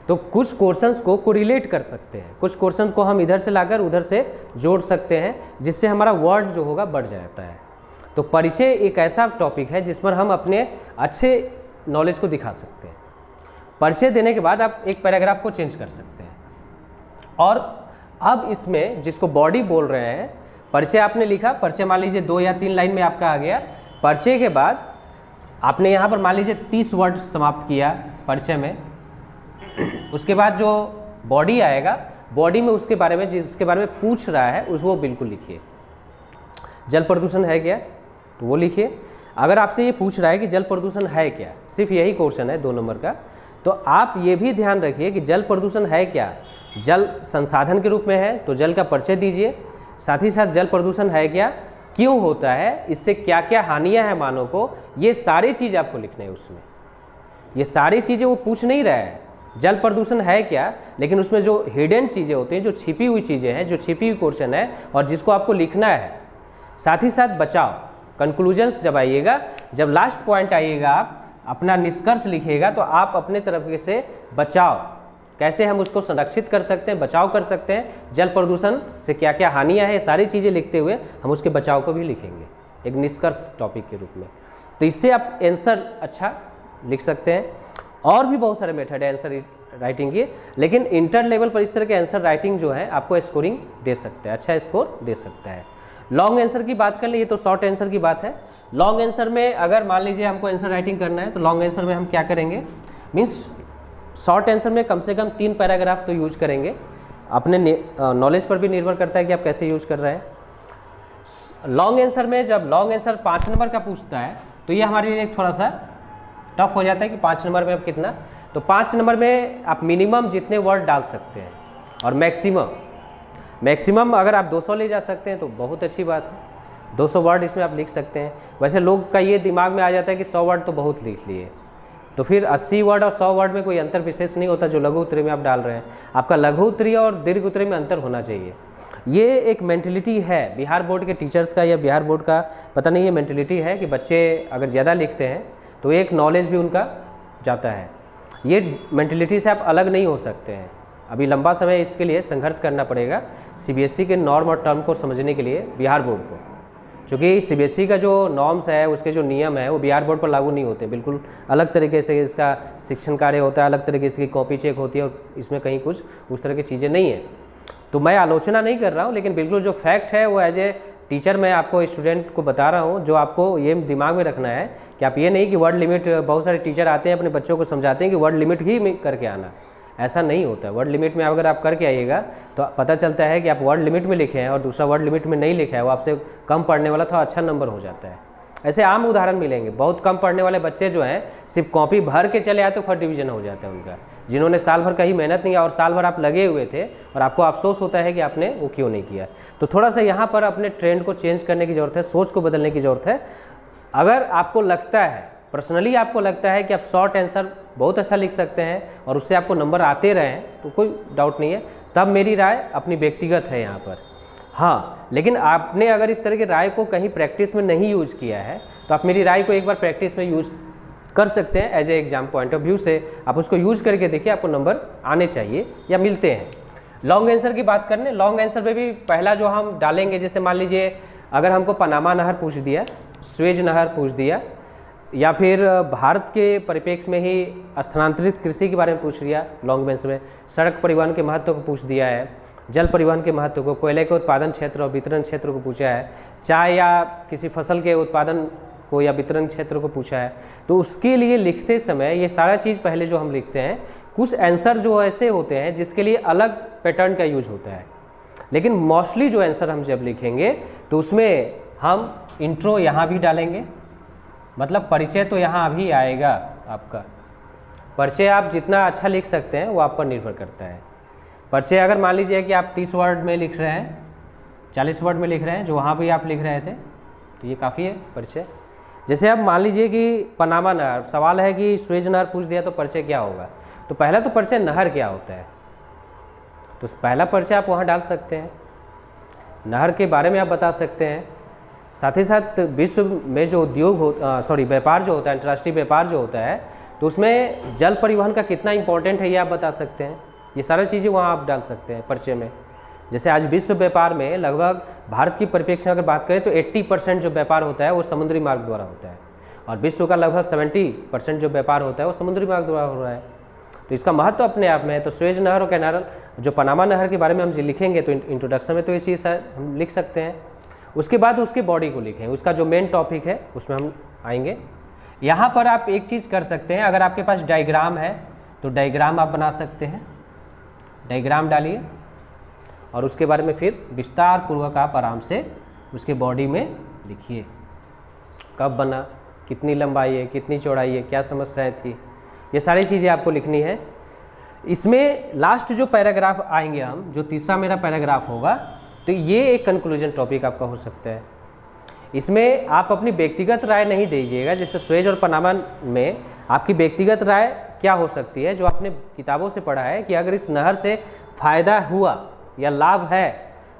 तो कुछ क्वेश्चंस को कोरिलेट कर सकते हैं, कुछ क्वेश्चंस को हम इधर से लाकर उधर से जोड़ सकते हैं, जिससे हमारा वर्ड जो होगा बढ़ जाता है। तो परिचय एक ऐसा टॉपिक है जिस पर हम अपने अच्छे नॉलेज को दिखा सकते हैं। परिचय देने के बाद आप एक पैराग्राफ को चेंज कर सकते हैं। और अब इसमें जिसको बॉडी बोल रहे हैं, परिचय आपने लिखा, परिचय मान लीजिए 2 या 3 लाइन में आपका आ गया। परिचय के बाद आपने यहाँ पर मान लीजिए 30 वर्ड समाप्त किया परिचय में। उसके बाद जो बॉडी आएगा, बॉडी में उसके बारे में, जिसके बारे में पूछ रहा है वो बिल्कुल लिखिए। जल प्रदूषण है क्या, तो वो लिखिए। अगर आपसे ये पूछ रहा है कि जल प्रदूषण है क्या, सिर्फ यही क्वेश्चन है 2 नंबर का, तो आप ये भी ध्यान रखिए कि जल प्रदूषण है क्या। जल संसाधन के रूप में है तो जल का परिचय दीजिए, साथ ही साथ जल प्रदूषण है क्या, क्यों होता है, इससे क्या क्या हानियां हैं मानव को, ये सारी चीज़ आपको लिखना है उसमें। ये सारी चीज़ें वो पूछ नहीं रहा है, जल प्रदूषण है क्या, लेकिन उसमें जो हिडन चीज़ें होती हैं, जो छिपी हुई चीज़ें हैं, जो छिपी हुई क्वेश्चन है और जिसको आपको लिखना है। साथ ही साथ बचाव, कंक्लूजन्स जब आइएगा, जब लास्ट पॉइंट आइएगा, आप अपना निष्कर्ष लिखिएगा, तो आप अपने तरफ से बचाव, कैसे हम उसको संरक्षित कर सकते हैं, बचाव कर सकते हैं, जल प्रदूषण से क्या क्या हानियां हैं, सारी चीज़ें लिखते हुए हम उसके बचाव को भी लिखेंगे एक निष्कर्ष टॉपिक के रूप में। तो इससे आप आंसर अच्छा लिख सकते हैं। और भी बहुत सारे मेथड है आंसर राइटिंग के, लेकिन इंटर लेवल पर इस तरह के आंसर राइटिंग जो है आपको स्कोरिंग दे सकता है, अच्छा स्कोर दे सकता है। लॉन्ग आंसर की बात कर ले, ये तो शॉर्ट आंसर की बात है। लॉन्ग आंसर में अगर मान लीजिए हमको आंसर राइटिंग करना है, तो लॉन्ग आंसर में हम क्या करेंगे, मीन्स शॉर्ट आंसर में कम से कम 3 पैराग्राफ तो यूज करेंगे। अपने नॉलेज पर भी निर्भर करता है कि आप कैसे यूज कर रहे हैं। लॉन्ग आंसर में जब लॉन्ग आंसर 5 नंबर का पूछता है, तो ये हमारे लिए थोड़ा सा टफ हो जाता है कि 5 नंबर में अब कितना, तो 5 नंबर में आप मिनिमम जितने वर्ड डाल सकते हैं, और मैक्सिमम अगर आप 200 ले जा सकते हैं तो बहुत अच्छी बात है। 200 वर्ड इसमें आप लिख सकते हैं। वैसे लोग का ये दिमाग में आ जाता है कि 100 वर्ड तो बहुत लिख लिए, तो फिर 80 वर्ड और 100 वर्ड में कोई अंतर विशेष नहीं होता जो लघु उत्तरी में आप डाल रहे हैं। आपका लघु उत्तरी और दीर्घ उत्तरी में अंतर होना चाहिए। ये एक मेंटलिटी है बिहार बोर्ड के टीचर्स का, या बिहार बोर्ड का पता नहीं, ये मेंटलिटी है कि बच्चे अगर ज़्यादा लिखते हैं तो एक नॉलेज भी उनका जाता है। ये मेंटलिटी से आप अलग नहीं हो सकते हैं। अभी लंबा समय इसके लिए संघर्ष करना पड़ेगा सीबीएसई के नॉर्म और टर्म को समझने के लिए बिहार बोर्ड को, क्योंकि सीबीएसई का जो नॉर्म्स है, उसके जो नियम है, वो बिहार बोर्ड पर लागू नहीं होते। बिल्कुल अलग तरीके से इसका शिक्षण कार्य होता है, अलग तरीके से इसकी कॉपी चेक होती है, और इसमें कहीं कुछ उस तरह की चीज़ें नहीं है। तो मैं आलोचना नहीं कर रहा हूँ, लेकिन बिल्कुल जो फैक्ट है वो एज ए टीचर मैं आपको स्टूडेंट को बता रहा हूँ। जो आपको ये दिमाग में रखना है कि आप ये नहीं कि वर्ड लिमिट, बहुत सारे टीचर आते हैं अपने बच्चों को समझाते हैं कि वर्ड लिमिट ही करके आना, ऐसा नहीं होता है। वर्ड लिमिट में अगर आप करके आइएगा तो पता चलता है कि आप वर्ड लिमिट में लिखे हैं और दूसरा वर्ड लिमिट में नहीं लिखा है, वो आपसे कम पढ़ने वाला था, अच्छा नंबर हो जाता है। ऐसे आम उदाहरण मिलेंगे, बहुत कम पढ़ने वाले बच्चे जो हैं सिर्फ कॉपी भर के चले आते तो फर्स्ट डिवीजन हो जाता है उनका, जिन्होंने साल भर कहीं मेहनत नहीं किया और साल भर आप लगे हुए थे और आपको अफसोस होता है कि आपने वो क्यों नहीं किया। तो थोड़ा सा यहाँ पर अपने ट्रेंड को चेंज करने की ज़रूरत है, सोच को बदलने की ज़रूरत है। अगर आपको लगता है, पर्सनली आपको लगता है कि आप शॉर्ट आंसर बहुत अच्छा लिख सकते हैं और उससे आपको नंबर आते रहें, तो कोई डाउट नहीं है, तब मेरी राय अपनी व्यक्तिगत है यहाँ पर। हाँ, लेकिन आपने अगर इस तरह की राय को कहीं प्रैक्टिस में नहीं यूज़ किया है, तो आप मेरी राय को एक बार प्रैक्टिस में यूज़ कर सकते हैं। As a exam point of view से आप उसको यूज़ करके देखिए, आपको नंबर आने चाहिए या मिलते हैं। लॉन्ग आंसर की बात करने, लॉन्ग आंसर में भी पहला जो हम डालेंगे, जैसे मान लीजिए अगर हमको पनामा नहर पूछ दिया, स्वेज नहर पूछ दिया, या फिर भारत के परिप्रेक्ष्य में ही स्थानांतरित कृषि के बारे में पूछ लिया लॉन्ग आंसर में, सड़क परिवहन के महत्व को पूछ दिया है, जल परिवहन के महत्व को, कोयले के उत्पादन क्षेत्र और वितरण क्षेत्र को पूछा है, चाय या किसी फसल के उत्पादन को या वितरण क्षेत्र को पूछा है, तो उसके लिए लिखते समय ये सारा चीज़ पहले जो हम लिखते हैं, कुछ आंसर जो ऐसे होते हैं जिसके लिए अलग पैटर्न का यूज होता है, लेकिन मोस्टली जो आंसर हम जब लिखेंगे तो उसमें हम इंट्रो यहाँ भी डालेंगे, मतलब परिचय तो यहाँ भी आएगा। आपका परिचय आप जितना अच्छा लिख सकते हैं वो आप पर निर्भर करता है। परिचय अगर मान लीजिए कि आप 30 वर्ड में लिख रहे हैं, 40 वर्ड में लिख रहे हैं, जो वहाँ भी आप लिख रहे थे, तो ये काफ़ी है परिचय। जैसे आप मान लीजिए कि पनामा नहर, सवाल है कि स्वेज नहर पूछ दिया तो परिचय क्या होगा, तो पहला तो परिचय नहर क्या होता है, तो पहला परिचय आप वहाँ डाल सकते हैं। नहर के बारे में आप बता सकते हैं। साथ ही साथ विश्व में जो उद्योग व्यापार जो होता है, अंतर्राष्ट्रीय व्यापार जो होता है, तो उसमें जल परिवहन का कितना इंपॉर्टेंट है ये आप बता सकते हैं। ये सारी चीज़ें वहाँ आप डाल सकते हैं परिचय में। जैसे आज विश्व व्यापार में लगभग भारत की परिप्रेक्ष्य अगर बात करें तो 80% जो व्यापार होता है वो समुद्री मार्ग द्वारा होता है, और विश्व का लगभग 70% जो व्यापार होता है वो समुद्री मार्ग द्वारा हो रहा है। तो इसका महत्व अपने आप में है। तो सुएज नहर और कैनाल, जो पनामा नहर के बारे में हम लिखेंगे तो इंट्रोडक्शन में तो ये चीज़ हम लिख सकते हैं। उसके बाद उसके बॉडी को लिखें, उसका जो मेन टॉपिक है उसमें हम आएंगे। यहाँ पर आप एक चीज़ कर सकते हैं, अगर आपके पास डायग्राम है तो डायग्राम आप बना सकते हैं। डायग्राम डालिए और उसके बारे में फिर विस्तार पूर्वक आप आराम से उसके बॉडी में लिखिए। कब बना, कितनी लंबाई है, कितनी चौड़ाई है, क्या समस्याएं थी, ये सारी चीज़ें आपको लिखनी है। इसमें लास्ट जो पैराग्राफ आएंगे हम, जो तीसरा मेरा पैराग्राफ होगा, तो ये एक कंक्लूजन टॉपिक आपका हो सकता है। इसमें आप अपनी व्यक्तिगत राय नहीं दीजिएगा। जैसे सुएज और पनामा में आपकी व्यक्तिगत राय क्या हो सकती है, जो आपने किताबों से पढ़ा है कि अगर इस नहर से फ़ायदा हुआ या लाभ है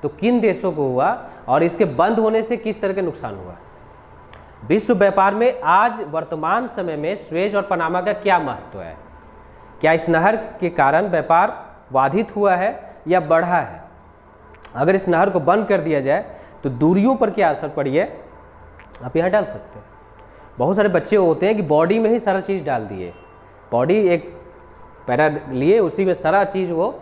तो किन देशों को हुआ, और इसके बंद होने से किस तरह के नुकसान हुआ। विश्व व्यापार में आज वर्तमान समय में सुएज और पनामा का क्या महत्व है, क्या इस नहर के कारण व्यापार बाधित हुआ है या बढ़ा है, अगर इस नहर को बंद कर दिया जाए तो दूरियों पर क्या असर पड़ी है, आप यहाँ डाल सकते हैं। बहुत सारे बच्चे होते हैं कि बॉडी में ही सारा चीज़ डाल दिए, बॉडी एक पैरा लिए उसी में सारा चीज़ वो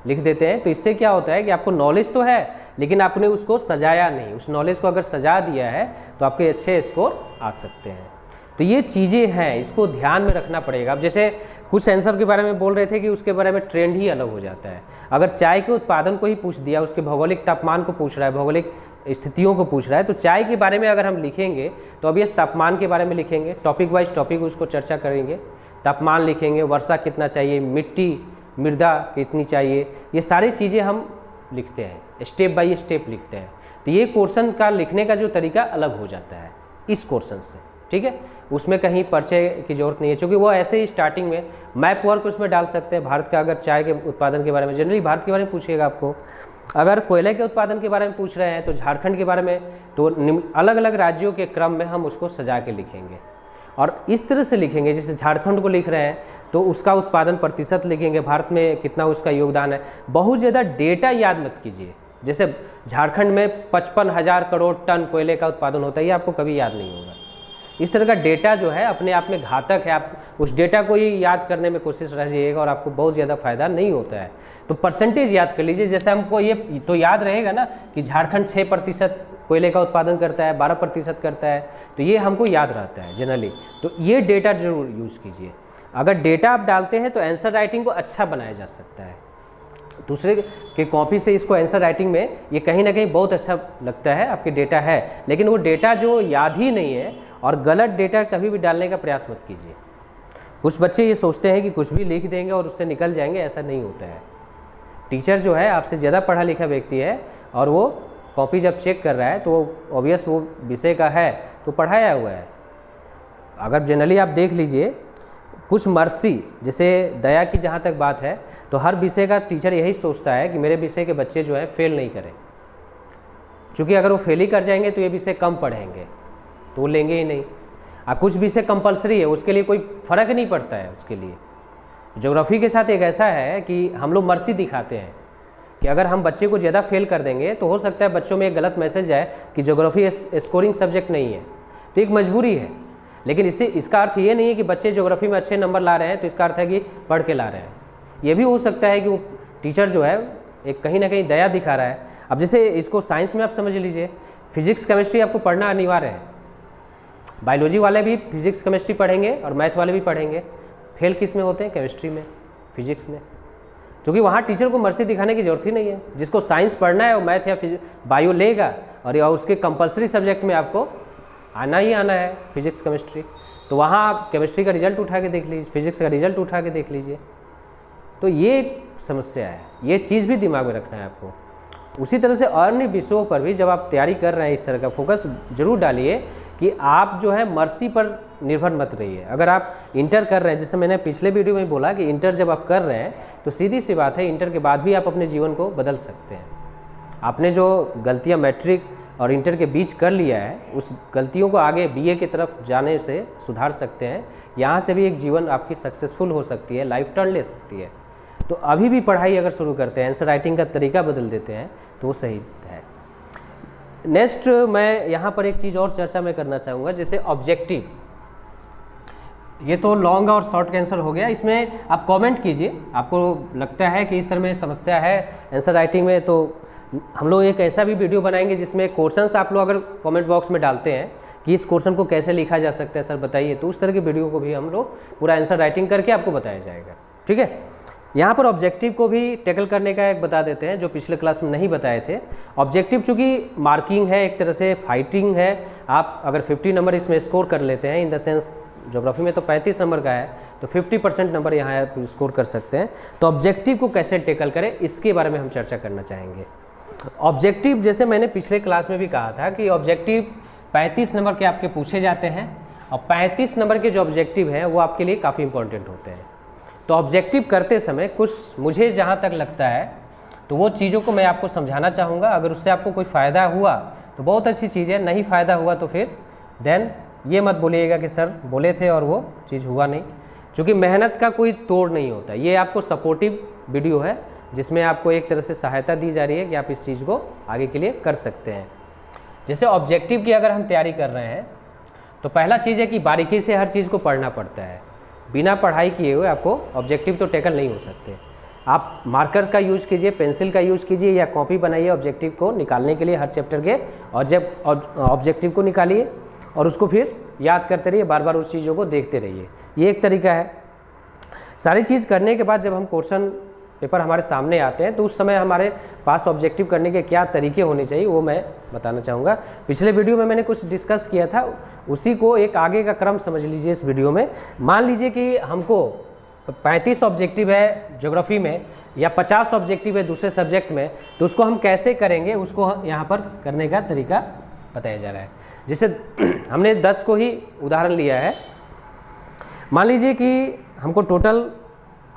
लिख देते हैं। तो इससे क्या होता है कि आपको नॉलेज तो है लेकिन आपने उसको सजाया नहीं। उस नॉलेज को अगर सजा दिया है तो आपके अच्छे स्कोर आ सकते हैं। तो ये चीज़ें हैं, इसको ध्यान में रखना पड़ेगा। अब जैसे कुछ आंसर के बारे में बोल रहे थे कि उसके बारे में ट्रेंड ही अलग हो जाता है। अगर चाय के उत्पादन को ही पूछ दिया, उसके भौगोलिक तापमान को पूछ रहा है, भौगोलिक स्थितियों को पूछ रहा है, तो चाय के बारे में अगर हम लिखेंगे तो अभी इस तापमान के बारे में लिखेंगे, टॉपिक वाइज टॉपिक उसको चर्चा करेंगे। तापमान लिखेंगे, वर्षा कितना चाहिए, मिट्टी मृदा कितनी चाहिए, ये सारी चीज़ें हम लिखते हैं, स्टेप बाय स्टेप लिखते हैं। तो ये क्वेश्चन का लिखने का जो तरीका अलग हो जाता है इस क्वेश्चन से, ठीक है। उसमें कहीं परिचय की जरूरत नहीं है, क्योंकि वो ऐसे ही स्टार्टिंग में मैप वर्क उसमें डाल सकते हैं। भारत का अगर चाय के उत्पादन के बारे में, जनरली भारत के बारे में पूछेगा आपको। अगर कोयले के उत्पादन के बारे में पूछ रहे हैं तो झारखंड के बारे में, तो अलग अलग राज्यों के क्रम में हम उसको सजा के लिखेंगे और इस तरह से लिखेंगे। जैसे झारखंड को लिख रहे हैं तो उसका उत्पादन प्रतिशत लिखेंगे, भारत में कितना उसका योगदान है। बहुत ज़्यादा डेटा याद मत कीजिए। जैसे झारखंड में 55,000 करोड़ टन कोयले का उत्पादन होता है, ये आपको कभी याद नहीं होगा। इस तरह का डेटा जो है अपने आप में घातक है। आप उस डेटा को ही याद करने में कोशिश रह जाइएगा और आपको बहुत ज़्यादा फायदा नहीं होता है। तो परसेंटेज याद कर लीजिए। जैसे हमको ये तो याद रहेगा ना कि झारखंड 6% कोयले का उत्पादन करता है, 12% करता है, तो ये हमको याद रहता है जनरली। तो ये डेटा जरूर यूज़ कीजिए। अगर डेटा आप डालते हैं तो आंसर राइटिंग को अच्छा बनाया जा सकता है। दूसरे के कॉपी से इसको आंसर राइटिंग में ये कहीं ना कहीं बहुत अच्छा लगता है, आपके डेटा है, लेकिन वो डेटा जो याद ही नहीं है। और गलत डेटा कभी भी डालने का प्रयास मत कीजिए। कुछ बच्चे ये सोचते हैं कि कुछ भी लिख देंगे और उससे निकल जाएंगे, ऐसा नहीं होता है। टीचर जो है आपसे ज़्यादा पढ़ा लिखा व्यक्ति है और वो कॉपी जब चेक कर रहा है तो ऑब्वियस वो विषय का है तो पढ़ाया हुआ है। अगर जनरली आप देख लीजिए कुछ मर्सी, जैसे दया की जहाँ तक बात है, तो हर विषय का टीचर यही सोचता है कि मेरे विषय के बच्चे जो है फेल नहीं करें, क्योंकि अगर वो फेल ही कर जाएंगे तो ये विषय कम पढ़ेंगे तो वो लेंगे ही नहीं। कुछ विषय कंपलसरी है, उसके लिए कोई फ़र्क नहीं पड़ता है उसके लिए। ज्योग्राफी के साथ एक ऐसा है कि हम लोग मर्सी दिखाते हैं कि अगर हम बच्चे को ज़्यादा फेल कर देंगे तो हो सकता है बच्चों में एक गलत मैसेज जाए कि ज्योग्राफी स्कोरिंग सब्जेक्ट नहीं है, तो एक मजबूरी है। लेकिन इसका अर्थ ये नहीं है कि बच्चे ज्योग्राफी में अच्छे नंबर ला रहे हैं तो इसका अर्थ है कि पढ़ के ला रहे हैं। ये भी हो सकता है कि वो टीचर जो है एक कहीं ना कहीं दया दिखा रहा है। अब जैसे इसको साइंस में आप समझ लीजिए, फिजिक्स केमिस्ट्री आपको पढ़ना अनिवार्य है। बायोलॉजी वाले भी फिजिक्स केमिस्ट्री पढ़ेंगे और मैथ वाले भी पढ़ेंगे। फेल किस में होते हैं? केमिस्ट्री में, फिजिक्स में, क्योंकि वहाँ टीचर को मर्सी दिखाने की जरूरत ही नहीं है। जिसको साइंस पढ़ना है वो मैथ या बायो लेगा और या उसके कंपलसरी सब्जेक्ट में आपको आना ही आना है फिजिक्स केमिस्ट्री। तो वहाँ आप केमिस्ट्री का रिजल्ट उठा के देख लीजिए, फिजिक्स का रिजल्ट उठा के देख लीजिए। तो ये एक समस्या है, ये चीज़ भी दिमाग में रखना है आपको। उसी तरह से अन्य विषयों पर भी जब आप तैयारी कर रहे हैं इस तरह का फोकस जरूर डालिए कि आप जो है मर्सी पर निर्भर मत रहिए। अगर आप इंटर कर रहे हैं, जैसे मैंने पिछले वीडियो में बोला कि इंटर जब आप कर रहे हैं तो सीधी सी बात है इंटर के बाद भी आप अपने जीवन को बदल सकते हैं। आपने जो गलतियाँ मैट्रिक और इंटर के बीच कर लिया है, उस गलतियों को आगे बीए की तरफ जाने से सुधार सकते हैं। यहाँ से भी एक जीवन आपकी सक्सेसफुल हो सकती है, लाइफ टर्न ले सकती है। तो अभी भी पढ़ाई अगर शुरू करते हैं, आंसर राइटिंग का तरीका बदल देते हैं तो वो सही है। नेक्स्ट मैं यहाँ पर एक चीज़ और चर्चा मैं करना चाहूँगा, जैसे ऑब्जेक्टिव। ये तो लॉन्ग और शॉर्ट का आंसर हो गया। इसमें आप कमेंट कीजिए, आपको लगता है कि इस तरह में समस्या है आंसर राइटिंग में, तो हम लोग एक ऐसा भी वीडियो बनाएंगे जिसमें क्वेश्चंस आप लोग अगर कमेंट बॉक्स में डालते हैं कि इस क्वेश्चन को कैसे लिखा जा सकता है सर बताइए, तो उस तरह की वीडियो को भी हम लोग पूरा आंसर राइटिंग करके आपको बताया जाएगा। ठीक है, यहाँ पर ऑब्जेक्टिव को भी टैकल करने का एक बता देते हैं जो पिछले क्लास में नहीं बताए थे। ऑब्जेक्टिव चूँकि मार्किंग है, एक तरह से फाइटिंग है। आप अगर 50 नंबर इसमें स्कोर कर लेते हैं, इन द सेंस ज्योग्राफी में तो 35 नंबर का है, तो 50% नंबर यहाँ आप स्कोर कर सकते हैं। तो ऑब्जेक्टिव को कैसे टैकल करें, इसके बारे में हम चर्चा करना चाहेंगे। ऑब्जेक्टिव, जैसे मैंने पिछले क्लास में भी कहा था कि ऑब्जेक्टिव 35 नंबर के आपके पूछे जाते हैं, और 35 नंबर के जो ऑब्जेक्टिव हैं वो आपके लिए काफ़ी इंपॉर्टेंट होते हैं। तो ऑब्जेक्टिव करते समय कुछ मुझे जहाँ तक लगता है तो वो चीज़ों को मैं आपको समझाना चाहूँगा। अगर उससे आपको कोई फ़ायदा हुआ तो बहुत अच्छी चीज़ है, नहीं फ़ायदा हुआ तो फिर देन ये मत बोलिएगा कि सर बोले थे और वो चीज़ हुआ नहीं, क्योंकि मेहनत का कोई तोड़ नहीं होता। ये आपको सपोर्टिव वीडियो है जिसमें आपको एक तरह से सहायता दी जा रही है कि आप इस चीज़ को आगे के लिए कर सकते हैं। जैसे ऑब्जेक्टिव की अगर हम तैयारी कर रहे हैं तो पहला चीज़ है कि बारीकी से हर चीज़ को पढ़ना पड़ता है। बिना पढ़ाई किए हुए आपको ऑब्जेक्टिव तो टैकल नहीं हो सकते। आप मार्कर का यूज़ कीजिए, पेंसिल का यूज़ कीजिए, या कॉपी बनाइए ऑब्जेक्टिव को निकालने के लिए, हर चैप्टर के ऑब्जेक्टिव को निकालिए और उसको फिर याद करते रहिए, बार बार उस चीज़ों को देखते रहिए। ये एक तरीका है। सारी चीज़ करने के बाद जब हम क्वेश्चन पेपर हमारे सामने आते हैं तो उस समय हमारे पास ऑब्जेक्टिव करने के क्या तरीके होने चाहिए वो मैं बताना चाहूँगा। पिछले वीडियो में मैंने कुछ डिस्कस किया था, उसी को एक आगे का क्रम समझ लीजिए इस वीडियो में। मान लीजिए कि हमको 35 ऑब्जेक्टिव है ज्योग्राफी में या 50 ऑब्जेक्टिव है दूसरे सब्जेक्ट में, तो उसको हम कैसे करेंगे उसको यहाँ पर करने का तरीका बताया जा रहा है। जैसे हमने 10 को ही उदाहरण लिया है। मान लीजिए कि हमको टोटल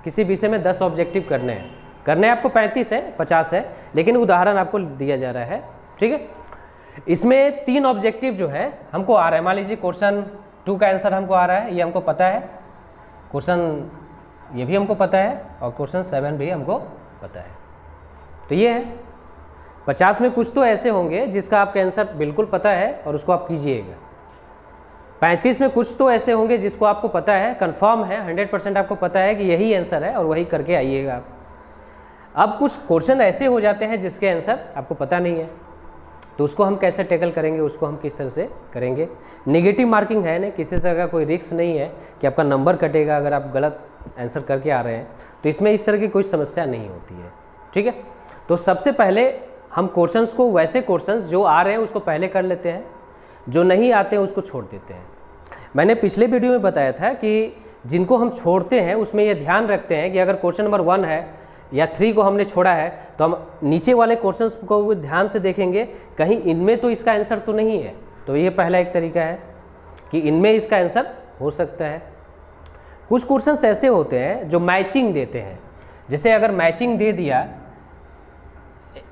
किसी विषय में 10 ऑब्जेक्टिव करने आपको 35 है, 50 है, लेकिन उदाहरण आपको दिया जा रहा है। ठीक है, इसमें 3 ऑब्जेक्टिव जो है हमको आ रहा है। मान लीजिए क्वेश्चन 2 का आंसर हमको आ रहा है, ये हमको पता है, क्वेश्चन ये भी हमको पता है, और क्वेश्चन 7 भी हमको पता है। तो ये है 50 में कुछ तो ऐसे होंगे जिसका आपका आंसर बिल्कुल पता है और उसको आप कीजिएगा। 35 में कुछ तो ऐसे होंगे जिसको आपको पता है, कंफर्म है, 100% आपको पता है कि यही आंसर है और वही करके आइएगा आप। अब कुछ क्वेश्चन ऐसे हो जाते हैं जिसके आंसर आपको पता नहीं है, तो उसको हम कैसे टैकल करेंगे, उसको हम किस तरह से करेंगे। नेगेटिव मार्किंग है ना, किसी तरह का कोई रिस्क नहीं है कि आपका नंबर कटेगा अगर आप गलत आंसर करके आ रहे हैं, तो इसमें इस तरह की कोई समस्या नहीं होती है। ठीक है, तो सबसे पहले हम क्वेश्चंस को, वैसे क्वेश्चंस जो आ रहे हैं उसको पहले कर लेते हैं, जो नहीं आते हैं उसको छोड़ देते हैं। मैंने पिछले वीडियो में बताया था कि जिनको हम छोड़ते हैं उसमें ये ध्यान रखते हैं कि अगर क्वेश्चन नंबर 1 है या 3 को हमने छोड़ा है तो हम नीचे वाले क्वेश्चंस को ध्यान से देखेंगे, कहीं इनमें तो इसका आंसर तो नहीं है। तो ये पहला एक तरीका है कि इनमें इसका आंसर हो सकता है। कुछ क्वेश्चंस ऐसे होते हैं जो मैचिंग देते हैं। जैसे अगर मैचिंग दे दिया,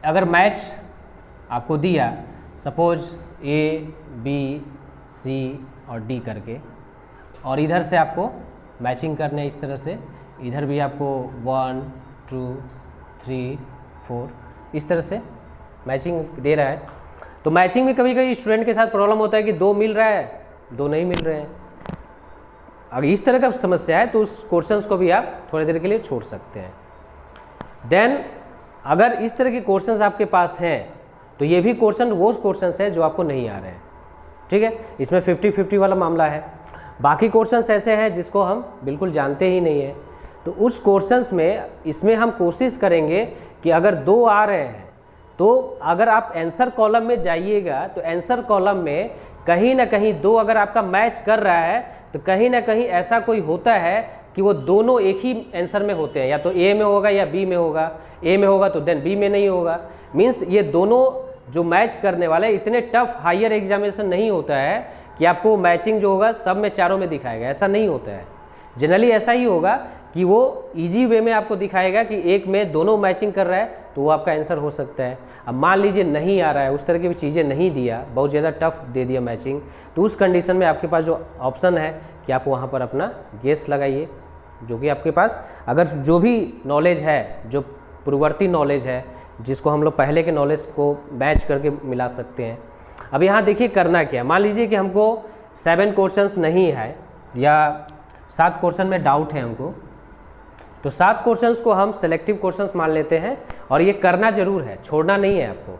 अगर मैच आपको दिया सपोज A, B, C और D करके, और इधर से आपको मैचिंग करने इस तरह से, इधर भी आपको 1, 2, 3, 4 इस तरह से मैचिंग दे रहा है। तो मैचिंग में कभी कभी स्टूडेंट के साथ प्रॉब्लम होता है कि 2 मिल रहा है, 2 नहीं मिल रहे हैं। अगर इस तरह का समस्या है तो उस क्वेश्चंस को भी आप थोड़ी देर के लिए छोड़ सकते हैं। देन अगर इस तरह के क्वेश्चंस आपके पास हैं तो ये भी क्वेश्चन वो क्वेश्चंस है जो आपको नहीं आ रहे हैं। ठीक है, इसमें 50-50 वाला मामला है। बाकी क्वेश्चंस ऐसे हैं जिसको हम बिल्कुल जानते ही नहीं हैं, तो उस क्वेश्चंस में इसमें हम कोशिश करेंगे कि अगर 2 आ रहे हैं तो अगर आप आंसर कॉलम में जाइएगा तो आंसर कॉलम में कहीं ना कहीं 2 अगर आपका मैच कर रहा है तो कहीं ना कहीं ऐसा कोई होता है कि वो दोनों एक ही आंसर में होते हैं, या तो ए में होगा या बी में होगा। ए में होगा तो देन बी में नहीं होगा। मीन्स ये दोनों जो मैच करने वाले, इतने टफ हायर एग्जामिनेशन नहीं होता है कि आपको मैचिंग जो होगा सब में चारों में दिखाएगा, ऐसा नहीं होता है। जनरली ऐसा ही होगा कि वो इजी वे में आपको दिखाएगा कि एक में दोनों मैचिंग कर रहा है तो वो आपका आंसर हो सकता है। अब मान लीजिए नहीं आ रहा है, उस तरह की भी चीज़ें नहीं दिया, बहुत ज़्यादा टफ दे दिया मैचिंग, तो उस कंडीशन में आपके पास जो ऑप्शन है कि आप वहाँ पर अपना गेस लगाइए, जो कि आपके पास अगर जो भी नॉलेज है, जो पूर्ववर्ती नॉलेज है, जिसको हम लोग पहले के नॉलेज को मैच करके मिला सकते हैं। अब यहाँ देखिए करना क्या, मान लीजिए कि हमको 7 क्वेश्चंस नहीं है या 7 क्वेश्चन में डाउट है हमको, तो 7 क्वेश्चंस को हम सेलेक्टिव क्वेश्चंस मान लेते हैं और ये करना जरूर है, छोड़ना नहीं है आपको।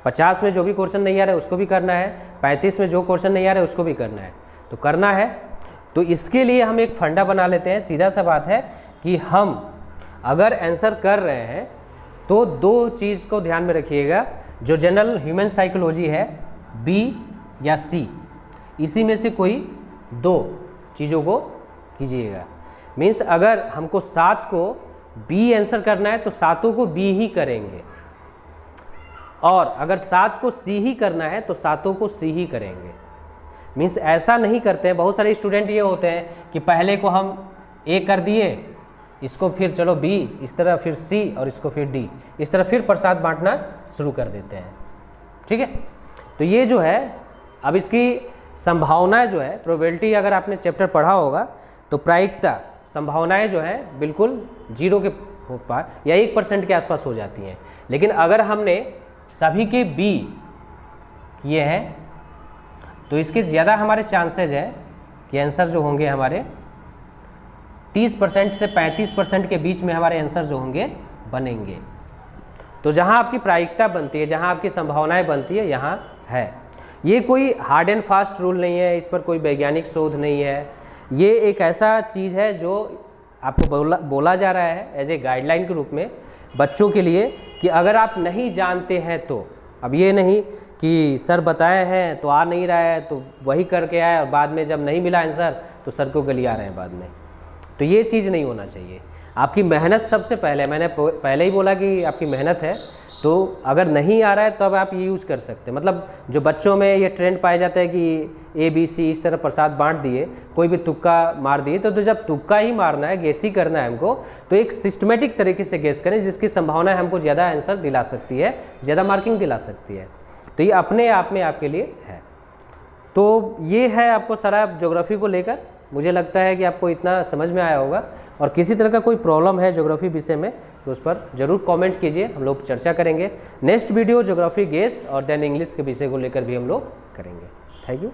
50 में जो भी क्वेश्चन नहीं आ रहा है उसको भी करना है, 35 में जो क्वेश्चन नहीं आ रहा है उसको भी करना है, तो करना है। तो इसके लिए हम एक फंडा बना लेते हैं। सीधा सा बात है कि हम अगर आंसर कर रहे हैं तो 2 चीज़ को ध्यान में रखिएगा, जो जनरल ह्यूमन साइकोलॉजी है, बी या सी, इसी में से कोई 2 चीज़ों को कीजिएगा। मीन्स अगर हमको 7 को बी आंसर करना है तो 7 को बी ही करेंगे, और अगर 7 को सी ही करना है तो 7 को सी ही करेंगे। मीन्स ऐसा नहीं करते हैं, बहुत सारे स्टूडेंट ये होते हैं कि पहले को हम ए कर दिए, इसको फिर चलो बी, इस तरह फिर सी और इसको फिर डी, इस तरह फिर प्रसाद बांटना शुरू कर देते हैं। ठीक है, तो ये जो है अब इसकी संभावनाएं जो है, प्रोबेबिलिटी अगर आपने चैप्टर पढ़ा होगा तो प्रायिकता संभावनाएं जो है बिल्कुल 0 के पार या 1% के आसपास हो जाती हैं। लेकिन अगर हमने सभी के बी किए हैं तो इसके ज़्यादा हमारे चांसेज है कि आंसर जो होंगे हमारे 30% से 35% के बीच में हमारे आंसर जो होंगे बनेंगे। तो जहाँ आपकी प्रायिकता बनती है, जहाँ आपकी संभावनाएं बनती है, यहाँ है। ये कोई हार्ड एंड फास्ट रूल नहीं है, इस पर कोई वैज्ञानिक शोध नहीं है, ये एक ऐसा चीज़ है जो आपको बोला जा रहा है एज ए गाइडलाइन के रूप में बच्चों के लिए, कि अगर आप नहीं जानते हैं तो, अब ये नहीं कि सर बताए हैं तो आ नहीं रहा है तो वही करके आए और बाद में जब नहीं मिला आंसर तो सर को गली आ रहे हैं बाद में, तो ये चीज़ नहीं होना चाहिए। आपकी मेहनत सबसे पहले, मैंने पहले ही बोला कि आपकी मेहनत है, तो अगर नहीं आ रहा है तब आप ये यूज़ कर सकते हैं। मतलब जो बच्चों में ये ट्रेंड पाया जाता है कि ए बी सी इस तरह प्रसाद बांट दिए, कोई भी तुक्का मार दिए, तो जब तुक्का ही मारना है, गेस ही करना है हमको, तो एक सिस्टमेटिक तरीके से गेस करें जिसकी संभावना हमको ज़्यादा आंसर दिला सकती है, ज़्यादा मार्किंग दिला सकती है। तो ये अपने आप में आपके लिए है। तो ये है आपको सारा ज्योग्राफी को लेकर, मुझे लगता है कि आपको इतना समझ में आया होगा। और किसी तरह का कोई प्रॉब्लम है ज्योग्राफी विषय में तो उस पर जरूर कमेंट कीजिए, हम लोग चर्चा करेंगे। नेक्स्ट वीडियो ज्योग्राफी गेस और देन इंग्लिश के विषय को लेकर भी हम लोग करेंगे। Thank you.